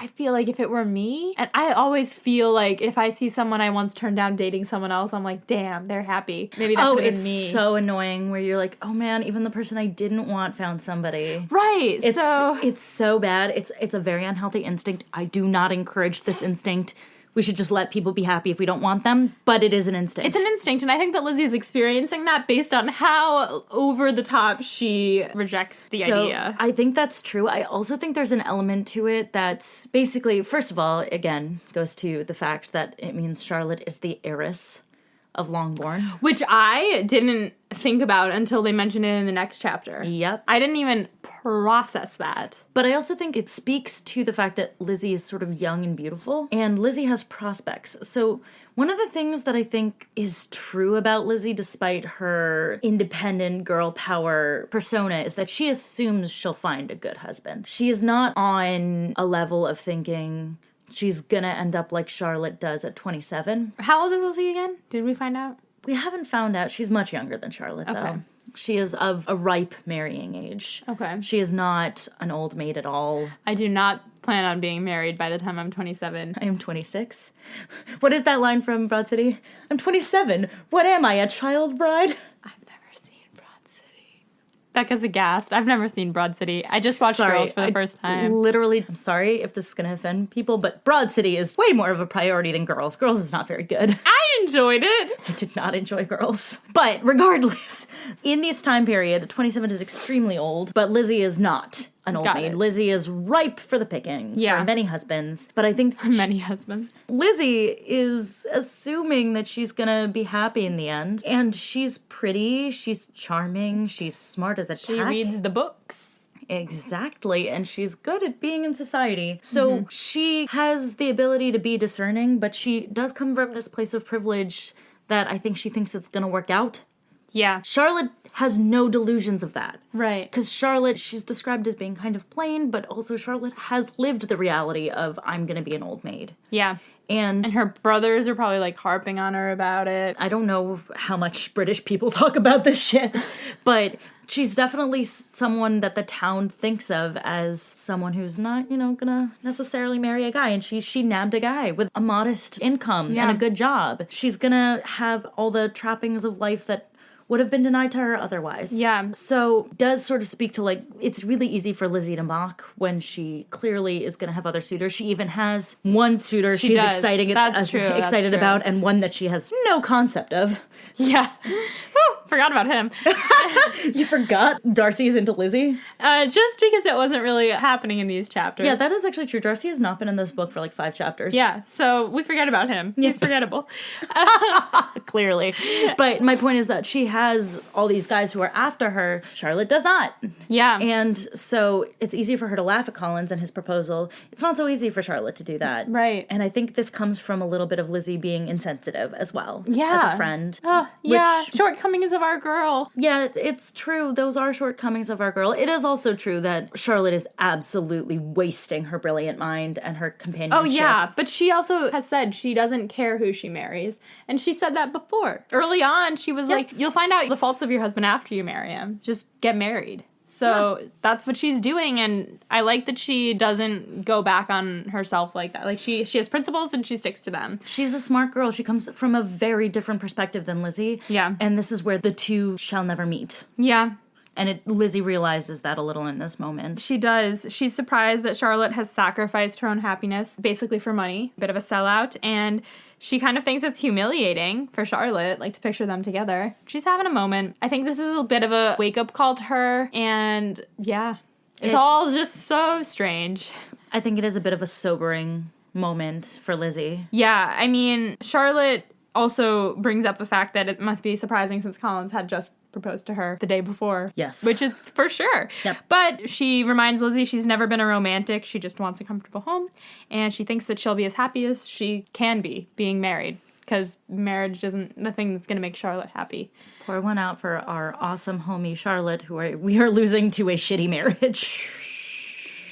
I feel like if it were me, and I always feel like if I see someone I once turned down dating someone else, I'm like, damn, they're happy. Maybe that could have been me. It's so annoying where you're like, oh man, even the person I didn't want found somebody. Right. It's so bad. It's a very unhealthy instinct. I do not encourage this instinct. We should just let people be happy if we don't want them, but it is an instinct. It's an instinct, and I think that Lizzie is experiencing that based on how over the top she rejects the idea. I think that's true. I also think there's an element to it that's basically, first of all, again, goes to the fact that it means Charlotte is the heiress of Longbourn. Which I didn't think about until they mentioned it in the next chapter. Yep. I didn't even process that. But I also think it speaks to the fact that Lizzie is sort of young and beautiful, and Lizzie has prospects. So one of the things that I think is true about Lizzie, despite her independent girl power persona, is that she assumes she'll find a good husband. She is not on a level of thinking she's gonna end up like Charlotte does at 27. How old is Lizzie again? Did we find out? We haven't found out. She's much younger than Charlotte, though. She is of a ripe marrying age. Okay. She is not an old maid at all. I do not plan on being married by the time I'm 27. I am 26. What is that line from Broad City? I'm 27. What am I, a child bride? I've never seen Broad City. Becca's aghast. I've never seen Broad City. I just watched Girls for the first time. Literally, I'm sorry if this is going to offend people, but Broad City is way more of a priority than Girls. Girls is not very good. I enjoyed it. I did not enjoy Girls. But regardless, in this time period, 27 is extremely old, but Lizzie is not an old maid. Lizzie is ripe for the picking for many husbands. But I think many husbands. Lizzie is assuming that she's gonna be happy in the end. And she's pretty, she's charming, she's smart as a tack. She reads the books. Exactly, and she's good at being in society. So she has the ability to be discerning, but she does come from this place of privilege that I think she thinks it's gonna work out. Yeah. Charlotte has no delusions of that. Right. Because Charlotte, she's described as being kind of plain, but also Charlotte has lived the reality of, I'm gonna be an old maid. Yeah. And her brothers are probably like harping on her about it. I don't know how much British people talk about this shit, but she's definitely someone that the town thinks of as someone who's not, gonna necessarily marry a guy. And she nabbed a guy with a modest income and a good job. She's gonna have all the trappings of life that would have been denied to her otherwise. Yeah. So does sort of speak to, like, it's really easy for Lizzie to mock when she clearly is going to have other suitors. She even has one suitor she's excited about, and one that she has no concept of. Yeah. Whew, forgot about him. You forgot Darcy's into Lizzie? Just because it wasn't really happening in these chapters. Yeah, that is actually true. Darcy has not been in this book for like 5 chapters. Yeah, so we forget about him. He's forgettable. Clearly. But my point is that she has all these guys who are after her. Charlotte does not. Yeah. And so it's easy for her to laugh at Collins and his proposal. It's not so easy for Charlotte to do that. Right. And I think this comes from a little bit of Lizzie being insensitive as well. Yeah. As a friend. Yeah. Shortcomings of our girl. Yeah, it's true. Those are shortcomings of our girl. It is also true that Charlotte is absolutely wasting her brilliant mind and her companionship. Oh, yeah. But she also has said she doesn't care who she marries. And she said that before. Early on, she was like, you'll find out the faults of your husband after you marry him. Just get married. So that's what she's doing, and I like that she doesn't go back on herself like that. Like, she has principles, and she sticks to them. She's a smart girl. She comes from a very different perspective than Lizzie. Yeah. And this is where the two shall never meet. Yeah. And Lizzie realizes that a little in this moment. She does. She's surprised that Charlotte has sacrificed her own happiness, basically for money. A bit of a sellout, and she kind of thinks it's humiliating for Charlotte, like, to picture them together. She's having a moment. I think this is a bit of a wake-up call to her, and yeah. It's all just so strange. I think it is a bit of a sobering moment for Lizzie. Yeah, I mean, Charlotte also brings up the fact that it must be surprising since Collins had just proposed to her the day before. Yes. Which is for sure. Yep. But she reminds Lizzie she's never been a romantic. She just wants a comfortable home. And she thinks that she'll be as happy as she can be being married. Because marriage isn't the thing that's going to make Charlotte happy. Pour one out for our awesome homie Charlotte, we are losing to a shitty marriage.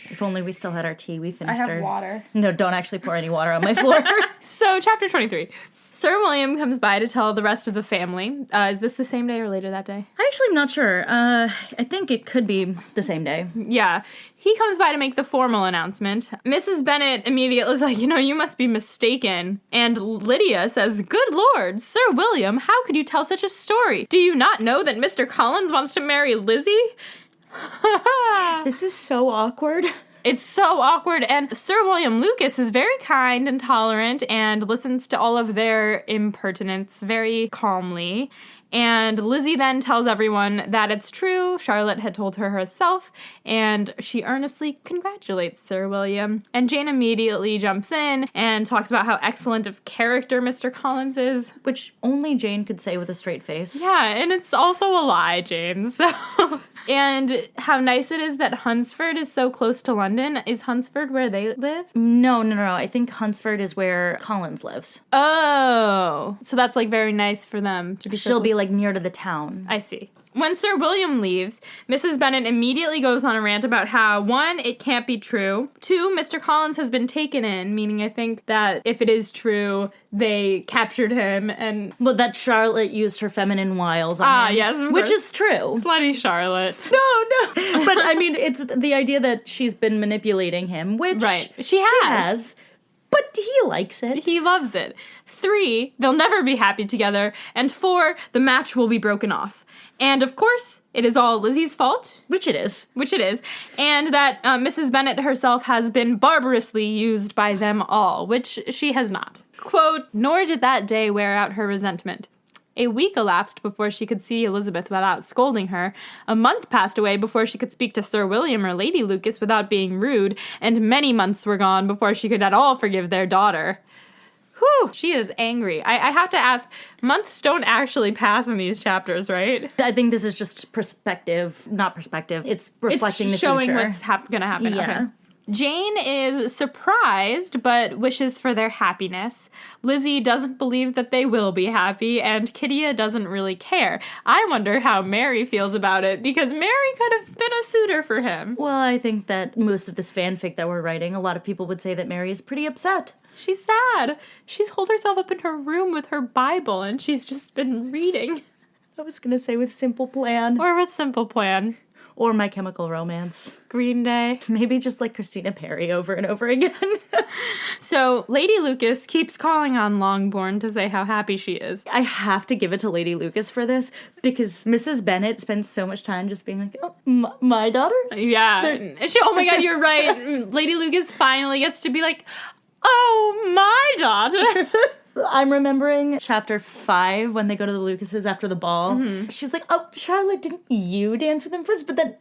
If only we still had our tea, we finished I have water. No, don't actually pour any water on my floor. So, chapter 23. Sir William comes by to tell the rest of the family. Is this the same day or later that day? I actually am not sure. I think it could be the same day. Yeah. He comes by to make the formal announcement. Mrs. Bennet immediately is like, you must be mistaken. And Lydia says, good Lord, Sir William, how could you tell such a story? Do you not know that Mr. Collins wants to marry Lizzie? This is so awkward. It's so awkward, and Sir William Lucas is very kind and tolerant and listens to all of their impertinence very calmly. And Lizzie then tells everyone that it's true. Charlotte had told her herself, and she earnestly congratulates Sir William. And Jane immediately jumps in and talks about how excellent of character Mr. Collins is. Which only Jane could say with a straight face. Yeah, and it's also a lie, Jane. So, and how nice it is that Hunsford is so close to London. Is Hunsford where they live? No. I think Hunsford is where Collins lives. Oh, so that's like very nice for them to be. She'll be like near to the town. I see. When Sir William leaves, Mrs. Bennet immediately goes on a rant about how, 1, it can't be true. 2, Mr. Collins has been taken in, meaning I think that if it is true, they captured him and... Well, that Charlotte used her feminine wiles on him. Yes, of which course. is true. Slutty Charlotte. No. But, I mean, it's the idea that she's been manipulating him, which... Right. She has. But he likes it. He loves it. 3, they'll never be happy together. And 4, the match will be broken off. And, of course, it is all Lizzie's fault. Which it is. And that Mrs. Bennet herself has been barbarously used by them all, which she has not. Quote, nor did that day wear out her resentment. A week elapsed before she could see Elizabeth without scolding her. A month passed away before she could speak to Sir William or Lady Lucas without being rude, and many months were gone before she could at all forgive their daughter. Whew, she is angry. I have to ask, months don't actually pass in these chapters, right? I think this is just not perspective. It's reflecting it's the future. Showing what's going to happen. Yeah. Okay. Jane is surprised, but wishes for their happiness. Lizzie doesn't believe that they will be happy, and Kittia doesn't really care. I wonder how Mary feels about it, because Mary could have been a suitor for him. Well, I think that most of this fanfic that we're writing, a lot of people would say that Mary is pretty upset. She's sad. She's holed herself up in her room with her Bible, and she's just been reading. I was gonna say with Simple Plan. Or with Simple Plan. Or My Chemical Romance. Green Day. Maybe just like Christina Perry over and over again. So, Lady Lucas keeps calling on Longbourn to say how happy she is. I have to give it to Lady Lucas for this, because Mrs. Bennet spends so much time just being like, oh, my daughters? Yeah. Oh my god, you're right. Lady Lucas finally gets to be like, oh, my daughter. I'm remembering chapter 5 when they go to the Lucases after the ball. Mm-hmm. She's like, oh, Charlotte, didn't you dance with him first? But then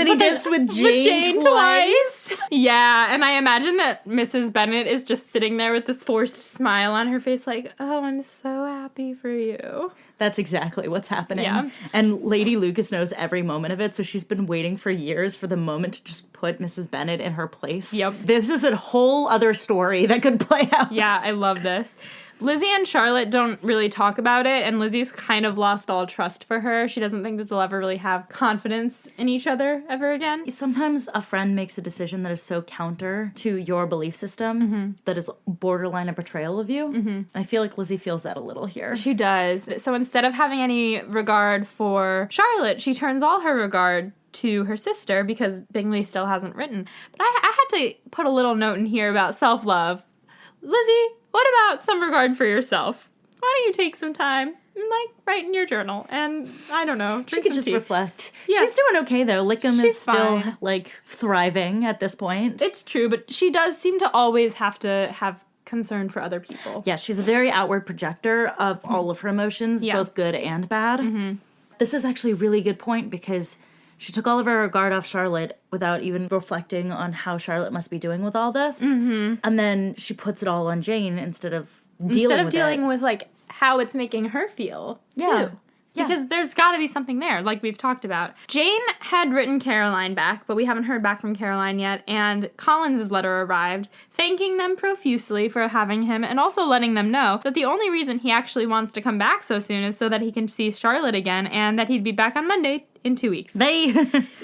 he danced with Jane twice. Yeah, and I imagine that Mrs. Bennet is just sitting there with this forced smile on her face like, oh, I'm so happy for you. That's exactly what's happening. Yeah. And Lady Lucas knows every moment of it, so she's been waiting for years for the moment to just put Mrs. Bennet in her place. Yep. This is a whole other story that could play out. Yeah, I love this. Lizzie and Charlotte don't really talk about it, and Lizzie's kind of lost all trust for her. She doesn't think that they'll ever really have confidence in each other ever again. Sometimes a friend makes a decision that is so counter to your belief system that is borderline a betrayal of you. Mm-hmm. I feel like Lizzie feels that a little here. She does. So instead of having any regard for Charlotte, she turns all her regard to her sister because Bingley still hasn't written. But I had to put a little note in here about self-love. Lizzie, what about some regard for yourself? Why don't you take some time and, write in your journal and, I don't know, she could just reflect. Yeah. She's doing okay, though. Lickham is still, fine. Thriving at this point. It's true, but she does seem to always have to have concern for other people. Yeah, she's a very outward projector of all of her emotions, both good and bad. Mm-hmm. This is actually a really good point because She took all of her regard off Charlotte without even reflecting on how Charlotte must be doing with all this. Mm-hmm. And then she puts it all on Jane instead of dealing with, like, how it's making her feel, too. Yeah. Because there's got to be something there, like we've talked about. Jane had written Caroline back, but we haven't heard back from Caroline yet, and Collins' letter arrived, thanking them profusely for having him, and also letting them know that the only reason he actually wants to come back so soon is so that he can see Charlotte again, and that he'd be back on Monday in 2 weeks.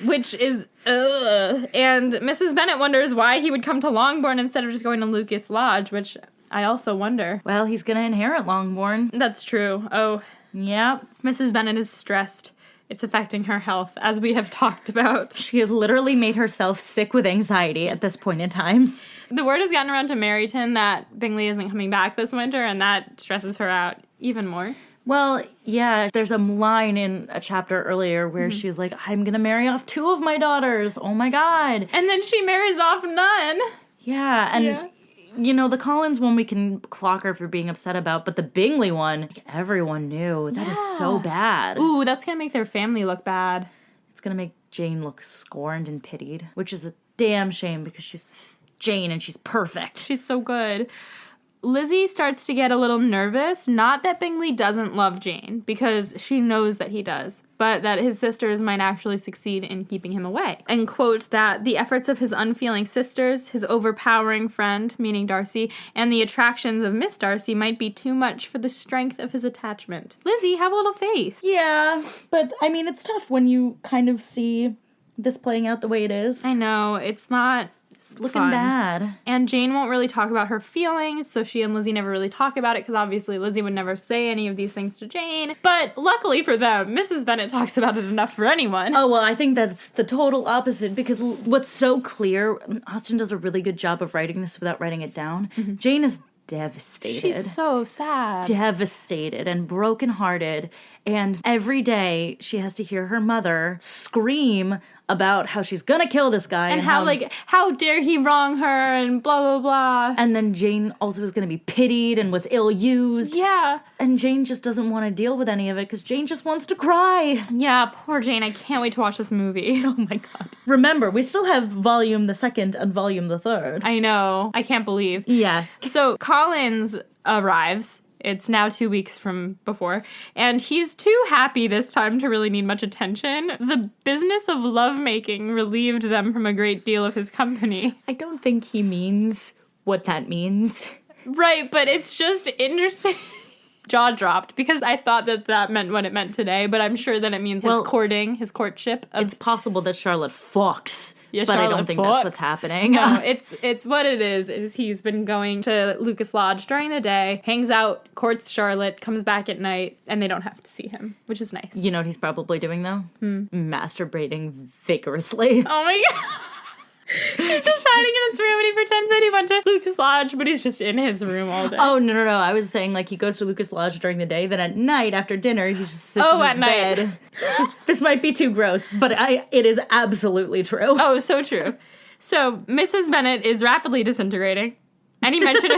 Which is, And Mrs. Bennet wonders why he would come to Longbourn instead of just going to Lucas Lodge, which I also wonder. Well, he's gonna inherit Longbourn. That's true. Oh, yep. Mrs. Bennet is stressed. It's affecting her health, as we have talked about. She has literally made herself sick with anxiety at this point in time. The word has gotten around to Meryton that Bingley isn't coming back this winter, and that stresses her out even more. Well, yeah, there's a line in a chapter earlier where she was like, I'm gonna marry off 2 of my daughters. Oh my god. And then she marries off none. Yeah, and... You know, the Collins one we can clock her for being upset about, but the Bingley one, like, everyone knew. That is so bad. Ooh, that's gonna make their family look bad. It's gonna make Jane look scorned and pitied, which is a damn shame because she's Jane and she's perfect. She's so good. Lizzie starts to get a little nervous, not that Bingley doesn't love Jane, because she knows that he does, but that his sisters might actually succeed in keeping him away. And quote that the efforts of his unfeeling sisters, his overpowering friend, meaning Darcy, and the attractions of Miss Darcy might be too much for the strength of his attachment. Lizzie, have a little faith. Yeah, but I mean, it's tough when you kind of see this playing out the way it is. I know, it's not... It's looking bad. And Jane won't really talk about her feelings, so she and Lizzie never really talk about it, because obviously Lizzie would never say any of these things to Jane. But luckily for them, Mrs. Bennet talks about it enough for anyone. Oh, well, I think that's the total opposite, because what's so clear, Austen does a really good job of writing this without writing it down. Mm-hmm. Jane is devastated. She's so sad. Devastated and brokenhearted. And every day she has to hear her mother scream about how she's gonna kill this guy. And how dare he wrong her and blah, blah, blah. And then Jane also was gonna be pitied and was ill-used. Yeah. And Jane just doesn't want to deal with any of it because Jane just wants to cry. Yeah, poor Jane. I can't wait to watch this movie. Oh my god. Remember, we still have Volume the 2nd and Volume the 3rd. I know. I can't believe. Yeah. So Collins arrives. It's now 2 weeks from before, and he's too happy this time to really need much attention. The business of lovemaking relieved them from a great deal of his company. I don't think he means what that means. Right, but it's just interesting. Jaw dropped, because I thought that meant what it meant today, but I'm sure that it means his courtship. It's possible that Charlotte fucks. Yeah, but Charlotte I don't think fucks. That's what's happening. No, it's what it is he's been going to Lucas Lodge during the day, hangs out, courts Charlotte, comes back at night, and they don't have to see him, which is nice. You know what he's probably doing, though? Masturbating vigorously. Oh my god. He's just hiding in his room and he pretends that he went to Lucas Lodge, but he's just in his room all day. Oh, no. I was saying, like, he goes to Lucas Lodge during the day, then at night, after dinner, he just sits in his bed. This might be too gross, but it is absolutely true. Oh, so true. So, Mrs. Bennet is rapidly disintegrating. Any mention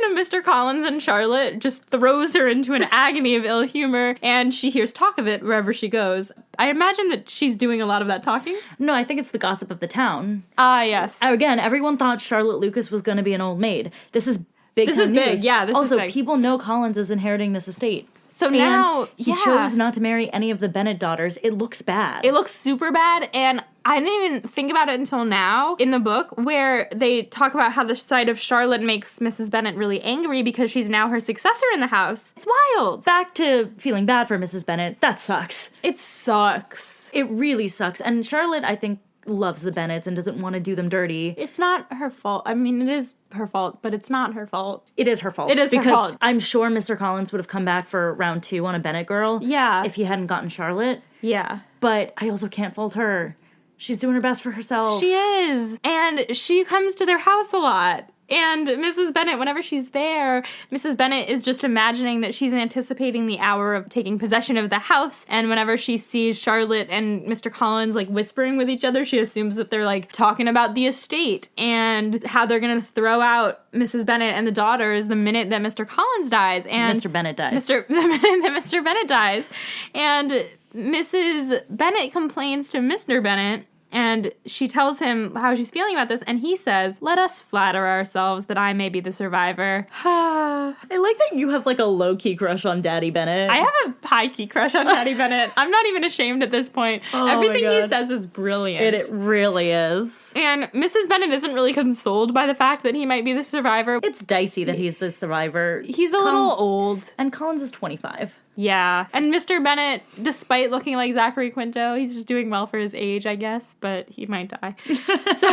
of Mr. Collins and Charlotte just throws her into an agony of ill humor, and she hears talk of it wherever she goes. I imagine that she's doing a lot of that talking. No, I think it's the gossip of the town. Ah, yes. Again, everyone thought Charlotte Lucas was going to be an old maid. This is big. This is big, news. yeah. Also, is big. People know Collins is inheriting this estate. So now, he chose not to marry any of the Bennet daughters. It looks bad. It looks super bad, and I didn't even think about it until now in the book, where they talk about how the sight of Charlotte makes Mrs. Bennet really angry because she's now her successor in the house. It's wild. Back to feeling bad for Mrs. Bennet. That sucks. It sucks. It really sucks. And Charlotte, I think, loves the Bennets and doesn't want to do them dirty. It's not her fault. I mean, it is her fault, but it's not her fault. It is her fault. It is her fault. I'm sure Mr. Collins would have come back for round 2 on a Bennet girl. Yeah. If he hadn't gotten Charlotte. Yeah. But I also can't fault her. She's doing her best for herself. She is. And she comes to their house a lot. And Mrs. Bennet, whenever she's there, Mrs. Bennet is just imagining that she's anticipating the hour of taking possession of the house. And whenever she sees Charlotte and Mr. Collins, like, whispering with each other, she assumes that they're, like, talking about the estate and how they're going to throw out Mrs. Bennet and the daughters the minute that Mr. Collins dies. And Mr. Bennet dies. The minute that Mr. Bennet dies. And Mrs. Bennet complains to Mr. Bennet, and she tells him how she's feeling about this, and he says, "Let us flatter ourselves that I may be the survivor." I like that you have like a low-key crush on Daddy Bennett. I have a high-key crush on Daddy Bennett. I'm not even ashamed at this point. Oh Everything my he God. says is brilliant. It really is. And Mrs. Bennet isn't really consoled by the fact that he might be the survivor. It's dicey that he's the survivor. He's a little old. And Collins is 25. Yeah. And Mr. Bennet, despite looking like Zachary Quinto, he's just doing well for his age, I guess, but he might die. So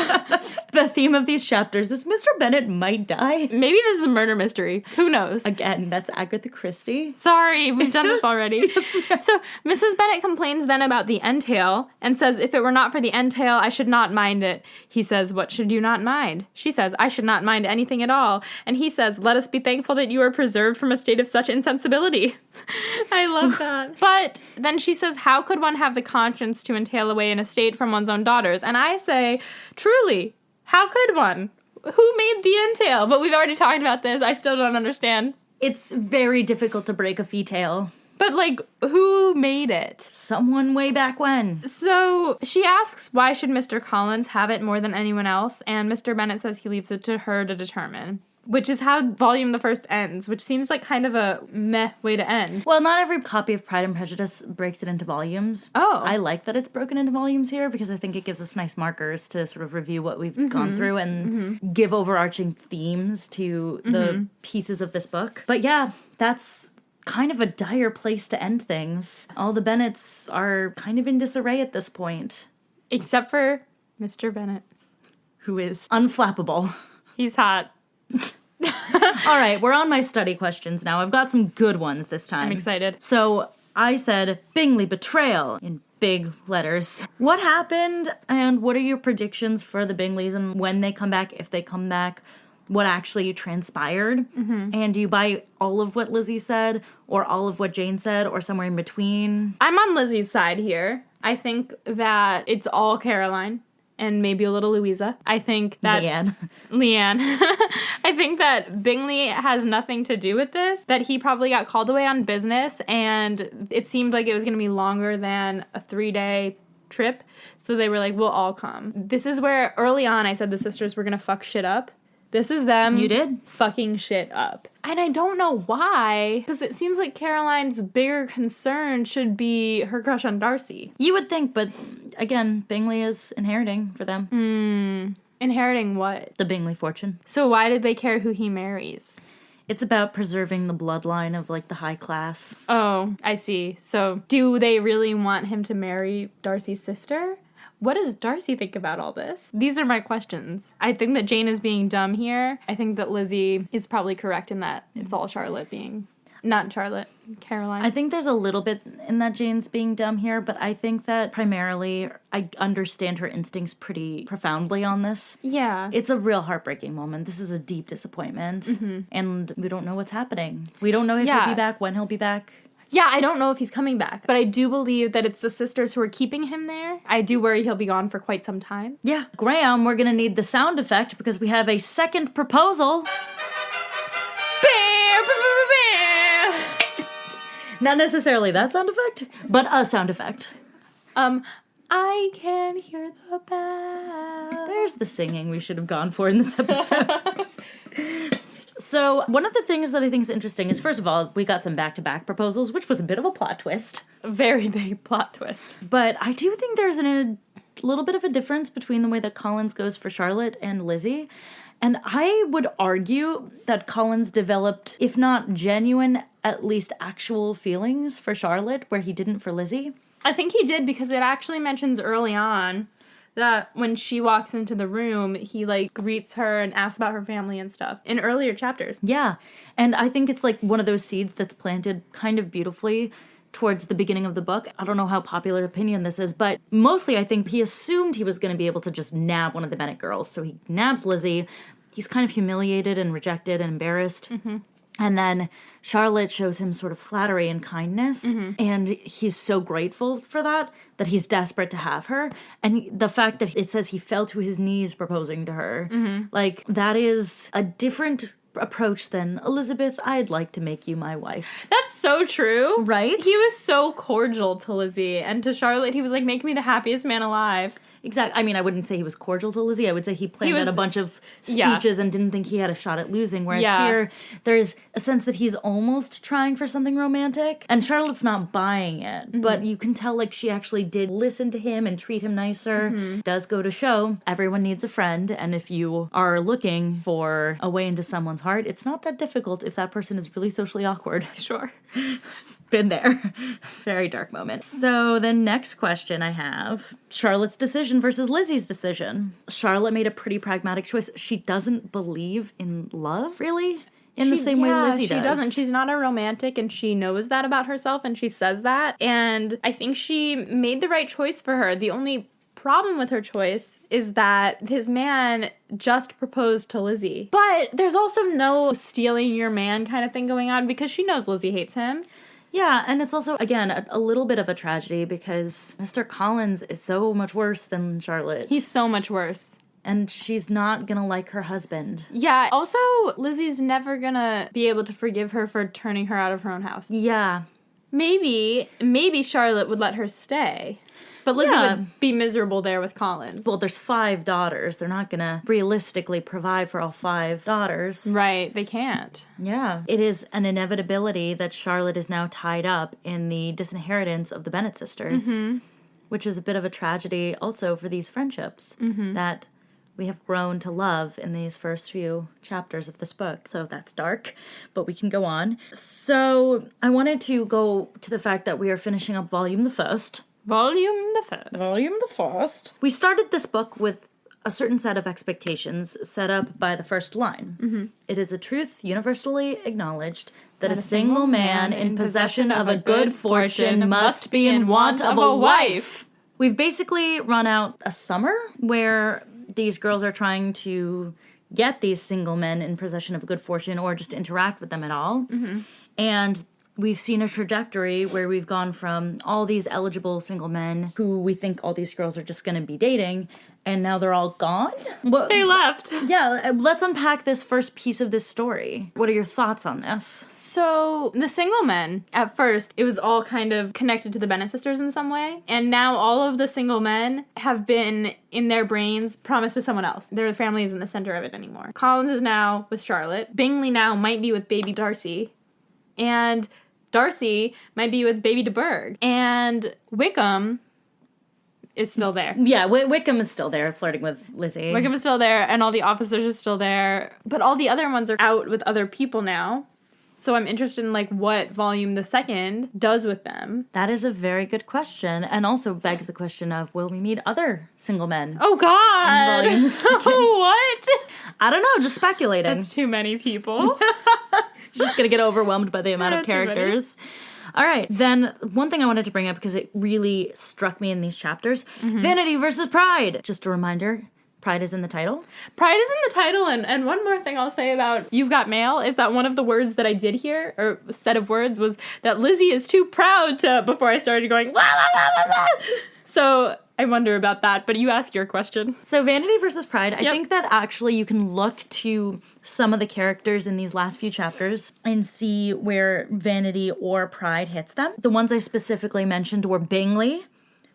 The theme of these chapters is Mr. Bennet might die. maybe this is a murder mystery. Who knows? Again, that's Agatha Christie. Sorry, we've done this already. So Mrs. Bennet complains then about the entail and says, if it were not for the entail, I should not mind it. He says, what should you not mind? She says, I should not mind anything at all. And he says, let us be thankful that you are preserved from a state of such insensibility. I love that. But then she says, how could one have the conscience to entail away an estate from one's own daughters? And I say, truly, how could one? Who made the entail? But we've already talked about this. I still don't understand. It's very difficult to break a fee tale. But, like, who made it? Someone way back when. So she asks, why should Mr. Collins have it more than anyone else? And Mr. Bennet says he leaves it to her to determine. Which is how volume the first ends, which seems like kind of a meh way to end. Well, not every copy of Pride and Prejudice breaks it into volumes. Oh. I like that it's broken into volumes here because I think it gives us nice markers to sort of review what we've gone through and give overarching themes to the pieces of this book. But yeah, that's kind of a dire place to end things. All the Bennets are kind of in disarray at this point. Except for Mr. Bennet. Who is unflappable. He's hot. All right, we're on my study questions now. I've got some good ones this time. I'm excited. So I said Bingley betrayal in big letters. What happened and what are your predictions for the Bingleys and when they come back, if they come back, what actually transpired? And do you buy all of what Lizzie said or all of what Jane said or somewhere in between? I'm on Lizzie's side here. I think that it's all Caroline. And maybe a little Louisa. I think that... Leanne. I think that Bingley has nothing to do with this, that he probably got called away on business, and it seemed like it was going to be longer than a 3-day trip, so they were like, we'll all come. This is where, early on, I said the sisters were going to fuck shit up. This is them. You did? Fucking shit up. And I don't know why, because it seems like Caroline's bigger concern should be her crush on Darcy. You would think, but again, Bingley is inheriting for them. Inheriting what? The Bingley fortune. So why did they care who he marries? It's about preserving the bloodline of, like, the high class. Oh, I see. So do they really want him to marry Darcy's sister? What does Darcy think about all this? These are my questions. I think that Jane is being dumb here. I think that Lizzie is probably correct in that it's all Charlotte being... Not Charlotte, Caroline. I think there's a little bit in that Jane's being dumb here, but I think that primarily I understand her instincts pretty profoundly on this. Yeah. It's a real heartbreaking moment. This is a deep disappointment, and we don't know what's happening. We don't know if he'll be back, when he'll be back. Yeah, I don't know if he's coming back, but I do believe that it's the sisters who are keeping him there. I do worry he'll be gone for quite some time. Yeah. Graham, we're gonna need the sound effect because we have a second proposal. Not necessarily that sound effect, but a sound effect. I can hear the bell. There's the singing we should have gone for in this episode. So, one of the things that I think is interesting is, first of all, we got some back-to-back proposals, which was a bit of a plot twist. Very big plot twist. But I do think there's a little bit of a difference between the way that Collins goes for Charlotte and Lizzie. And I would argue that Collins developed, if not genuine, at least actual feelings for Charlotte, where he didn't for Lizzie. I think he did because it actually mentions early on that when she walks into the room, he, like, greets her and asks about her family and stuff in earlier chapters. Yeah, and I think it's, like, one of those seeds that's planted kind of beautifully towards the beginning of the book. I don't know how popular opinion this is, but mostly I think he assumed he was going to be able to just nab one of the Bennet girls. So he nabs Lizzie. He's kind of humiliated and rejected and embarrassed. And then Charlotte shows him sort of flattery and kindness. And he's so grateful for that he's desperate to have her. And the fact that it says he fell to his knees proposing to her, like, that is a different approach than, Elizabeth, I'd like to make you my wife. That's so true. Right? He was so cordial to Lizzie, and to Charlotte, he was like, make me the happiest man alive. Exactly. I mean, I wouldn't say he was cordial to Lizzie. I would say he planned out a bunch of speeches and didn't think he had a shot at losing. Whereas here, there's a sense that he's almost trying for something romantic. And Charlotte's not buying it. But you can tell, like, she actually did listen to him and treat him nicer. Does go to show everyone needs a friend. And if you are looking for a way into someone's heart, it's not that difficult if that person is really socially awkward. Sure. Been there. Very dark moment. So the next question I have, Charlotte's decision versus Lizzie's decision. Charlotte made a pretty pragmatic choice. She doesn't believe in love, really, in the same way Lizzie does. She doesn't. She's not a romantic, and she knows that about herself, and she says that. And I think she made the right choice for her. The only problem with her choice is that his man just proposed to Lizzie. But there's also no stealing your man kind of thing going on because she knows Lizzie hates him. Yeah, and it's also, again, a little bit of a tragedy because Mr. Collins is so much worse than Charlotte. He's so much worse. And she's not gonna like her husband. Yeah, also, Lizzie's never gonna be able to forgive her for turning her out of her own house. Yeah. Maybe Charlotte would let her stay. But Lizzie would be miserable there with Collins. Well, there's 5 daughters. They're not going to realistically provide for all 5 daughters. Right, they can't. Yeah. It is an inevitability that Charlotte is now tied up in the disinheritance of the Bennet sisters, which is a bit of a tragedy also for these friendships that we have grown to love in these first few chapters of this book. So that's dark, but we can go on. So I wanted to go to the fact that we are finishing up Volume the First. Volume the First. We started this book with a certain set of expectations set up by the first line. It is a truth universally acknowledged that a single man in possession of a good fortune must be in want of a wife. We've basically run out a summer where these girls are trying to get these single men in possession of a good fortune or just interact with them at all. And we've seen a trajectory where we've gone from all these eligible single men who we think all these girls are just going to be dating, and now they're all gone? They left. Yeah, let's unpack this first piece of this story. What are your thoughts on this? So, the single men, at first, it was all kind of connected to the Bennet sisters in some way, and now all of the single men have been, in their brains, promised to someone else. Their family isn't the center of it anymore. Collins is now with Charlotte. Bingley now might be with baby Darcy. And Darcy might be with baby de Bourgh. And Wickham is still there. Yeah, Wickham is still there, flirting with Lizzie. Wickham is still there, and all the officers are still there. But all the other ones are out with other people now. So I'm interested in, like, what Volume the Second does with them. That is a very good question, and also begs the question of, will we meet other single men? Oh, God! In Volume the Second? What? I don't know, just speculating. That's too many people. Just gonna get overwhelmed by the amount of characters. All right, then one thing I wanted to bring up because it really struck me in these chapters, Vanity versus Pride. Just a reminder, Pride is in the title. Pride is in the title, and one more thing I'll say about You've Got Mail is that one of the words that I did hear, or set of words, was that Lizzie is too proud to, before I started going, la, la, la, la, la. So I wonder about that, but you ask your question. So Vanity versus Pride, I think that actually you can look to some of the characters in these last few chapters and see where Vanity or Pride hits them. The ones I specifically mentioned were Bingley,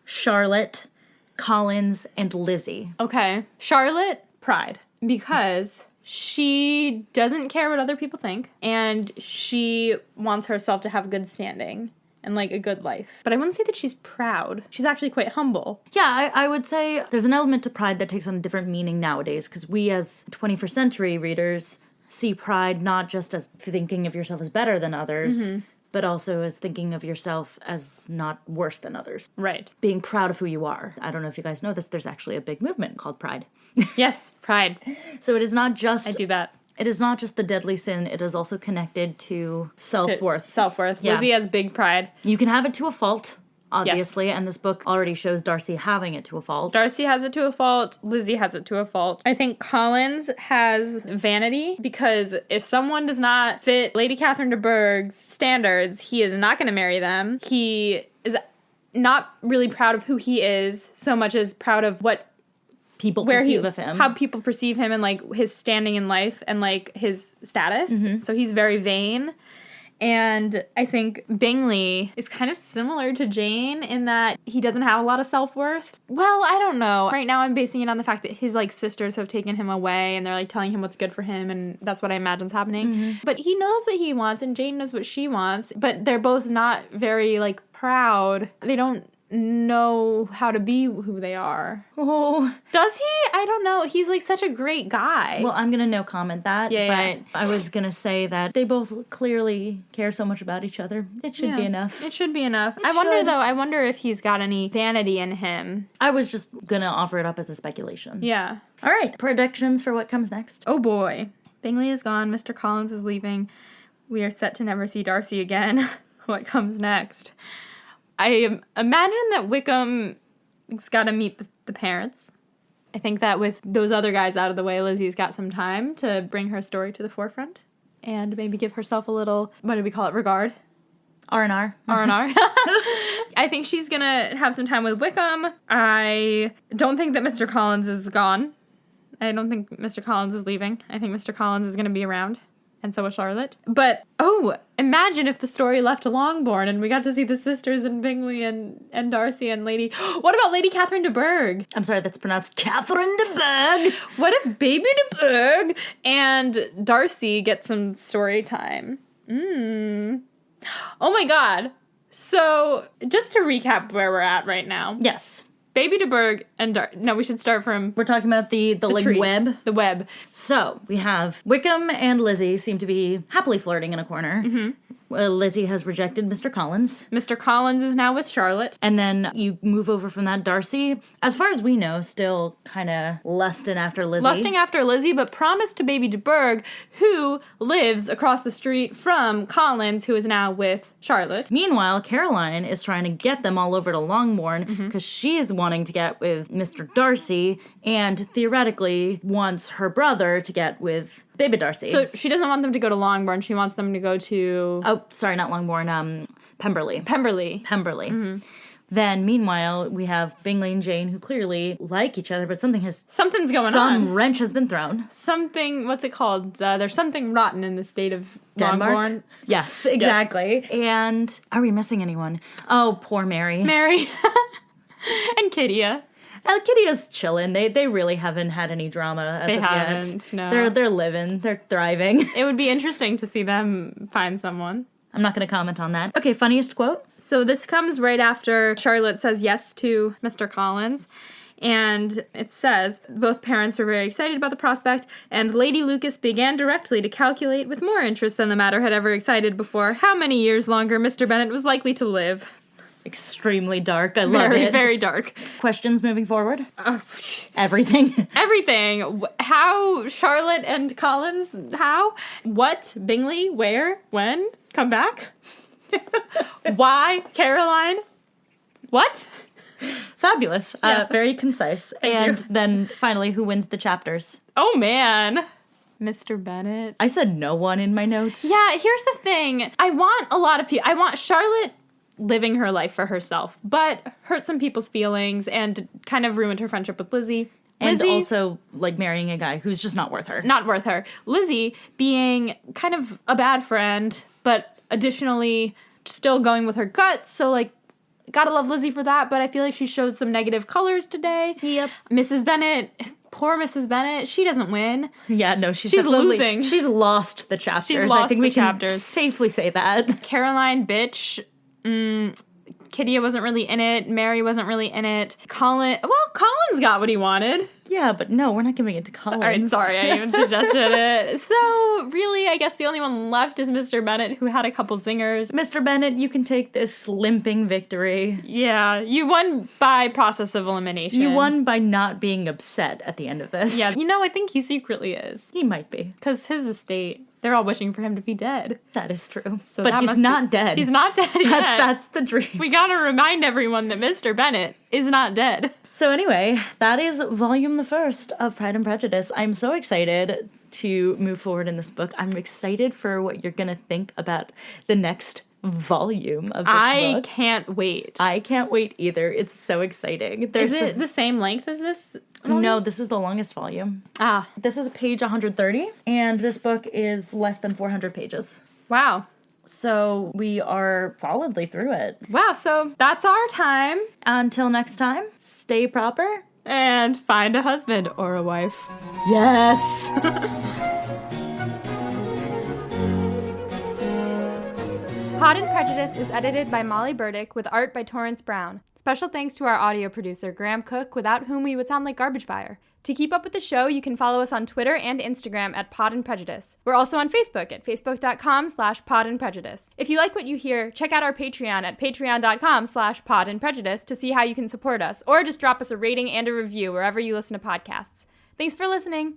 Charlotte, Collins, and Lizzie. Okay. Charlotte, Pride. Because she doesn't care what other people think, and she wants herself to have good standing. And, like, a good life. But I wouldn't say that she's proud. She's actually quite humble. Yeah, I would say there's an element to pride that takes on a different meaning nowadays, because we as 21st century readers see pride not just as thinking of yourself as better than others, but also as thinking of yourself as not worse than others. Right. Being proud of who you are. I don't know if you guys know this, there's actually a big movement called Pride. Yes, pride. So it is not just... I do that. It is not just the deadly sin, it is also connected to self-worth. Self-worth. Yeah. Lizzie has big pride. You can have it to a fault, obviously, and this book already shows Darcy having it to a fault. Darcy has it to a fault. Lizzie has it to a fault. I think Collins has vanity, because if someone does not fit Lady Catherine de Bourgh's standards, he is not going to marry them. He is not really proud of who he is, so much as proud of what people perceive of him. How people perceive him and, like, his standing in life and, like, his status. Mm-hmm. So he's very vain. And I think Bingley is kind of similar to Jane in that he doesn't have a lot of self-worth. Well, I don't know. Right now I'm basing it on the fact that his, like, sisters have taken him away and they're, like, telling him what's good for him, and that's what I imagine's happening. Mm-hmm. But he knows what he wants and Jane knows what she wants, but they're both not very, like, proud. They don't know how to be who they are. Oh. Does he? I don't know. He's, like, such a great guy. Well, I'm gonna no comment that, but I was gonna say that they both clearly care so much about each other. It should be enough. It should be enough. I wonder if he's got any vanity in him. I was just gonna offer it up as a speculation. Yeah. All right, predictions for what comes next. Oh boy. Bingley is gone. Mr. Collins is leaving. We are set to never see Darcy again. What comes next? I imagine that Wickham's got to meet the parents. I think that with those other guys out of the way, Lizzie's got some time to bring her story to the forefront and maybe give herself a little, what do we call it, regard? R&R. R&R. I think she's going to have some time with Wickham. I don't think that Mr. Collins is gone. I don't think Mr. Collins is leaving. I think Mr. Collins is going to be around. And so was Charlotte. But, imagine if the story left to Longbourn and we got to see the sisters and Bingley and Darcy and Lady... What about Lady Catherine de Bourgh? I'm sorry, that's pronounced Catherine de Bourgh. What if Baby de Bourgh and Darcy get some story time? Oh my god. So, just to recap where we're at right now. Yes. Baby de Bourgh and we should start from... We're talking about the like, tree. web. The web. So, we have Wickham and Lizzie seem to be happily flirting in a corner. Mm-hmm. Lizzie has rejected Mr. Collins. Mr. Collins is now with Charlotte. And then you move over from that. Darcy, as far as we know, still kind of lusting after Lizzie. But promised to Baby de Bourgh, who lives across the street from Collins, who is now with Charlotte. Meanwhile, Caroline is trying to get them all over to Longbourn because she is wanting to get with Mr. Darcy and theoretically wants her brother to get with Baby Darcy. So she doesn't want them to go to Longbourn. She wants them to go to... Oh, sorry, not Longbourn. Pemberley. Pemberley. Mm-hmm. Then, meanwhile, we have Bingley and Jane, who clearly like each other, but something's going on. Some wrench has been thrown. What's it called? There's something rotten in the state of Denmark? Longbourn. Yes, exactly. Yes. And are we missing anyone? Oh, poor Mary. And Kittia. Kittia's chilling. They really haven't had any drama as of yet. No. They're living. They're thriving. It would be interesting to see them find someone. I'm not going to comment on that. Okay, funniest quote? So this comes right after Charlotte says yes to Mr. Collins. And it says, both parents were very excited about the prospect, and Lady Lucas began directly to calculate with more interest than the matter had ever excited before how many years longer Mr. Bennet was likely to live. Extremely dark. I love it. Very, very dark. Questions moving forward? Everything. Everything. How Charlotte and Collins, how? What? Bingley? Where? When? Come back? Why? Caroline? What? Fabulous. Yeah. Very concise. And then finally, who wins the chapters? Oh, man. Mr. Bennet. I said no one in my notes. Yeah, here's the thing. I want a lot of people. I want Charlotte living her life for herself, but hurt some people's feelings and kind of ruined her friendship with Lizzie. And also, like, marrying a guy who's just not worth her. Not worth her. Lizzie being kind of a bad friend, but additionally still going with her guts, so, like, gotta love Lizzie for that, but I feel like she showed some negative colors today. Yep. Mrs. Bennet, poor Mrs. Bennet, she doesn't win. Yeah, no, she's losing. She's lost the chapters. She's lost I think the we chapters. Can safely say that. Caroline, bitch. Kittia wasn't really in it. Mary wasn't really in it. Collins got what he wanted. Yeah, but no, we're not giving it to Collins. All right, sorry, I even suggested it. So, really, I guess the only one left is Mr. Bennet, who had a couple zingers. Mr. Bennet, you can take this limping victory. Yeah, you won by process of elimination. You won by not being upset at the end of this. Yeah, I think he secretly is. He might be. Because his estate, they're all wishing for him to be dead. That is true. So but he's not dead. He's not dead yet. That's the dream. We gotta remind everyone that Mr. Bennet is not dead. So anyway, that is volume the first of Pride and Prejudice. I'm so excited to move forward in this book. I'm excited for what you're going to think about the next volume of this I book. can't wait. I can't wait either. It's so exciting. Is it the same length as this? No, this is the longest volume. Ah. This is page 130, and this book is less than 400 pages. Wow. So we are solidly through it. Wow, so that's our time. Until next time, stay proper. And find a husband or a wife. Yes! Pod and Prejudice is edited by Molly Burdick with art by Torrance Brown. Special thanks to our audio producer, Graham Cook, without whom we would sound like garbage fire. To keep up with the show, you can follow us on Twitter and Instagram at Pod and Prejudice. We're also on Facebook at facebook.com/Pod and Prejudice. If you like what you hear, check out our Patreon at patreon.com/Pod and Prejudice to see how you can support us, or just drop us a rating and a review wherever you listen to podcasts. Thanks for listening.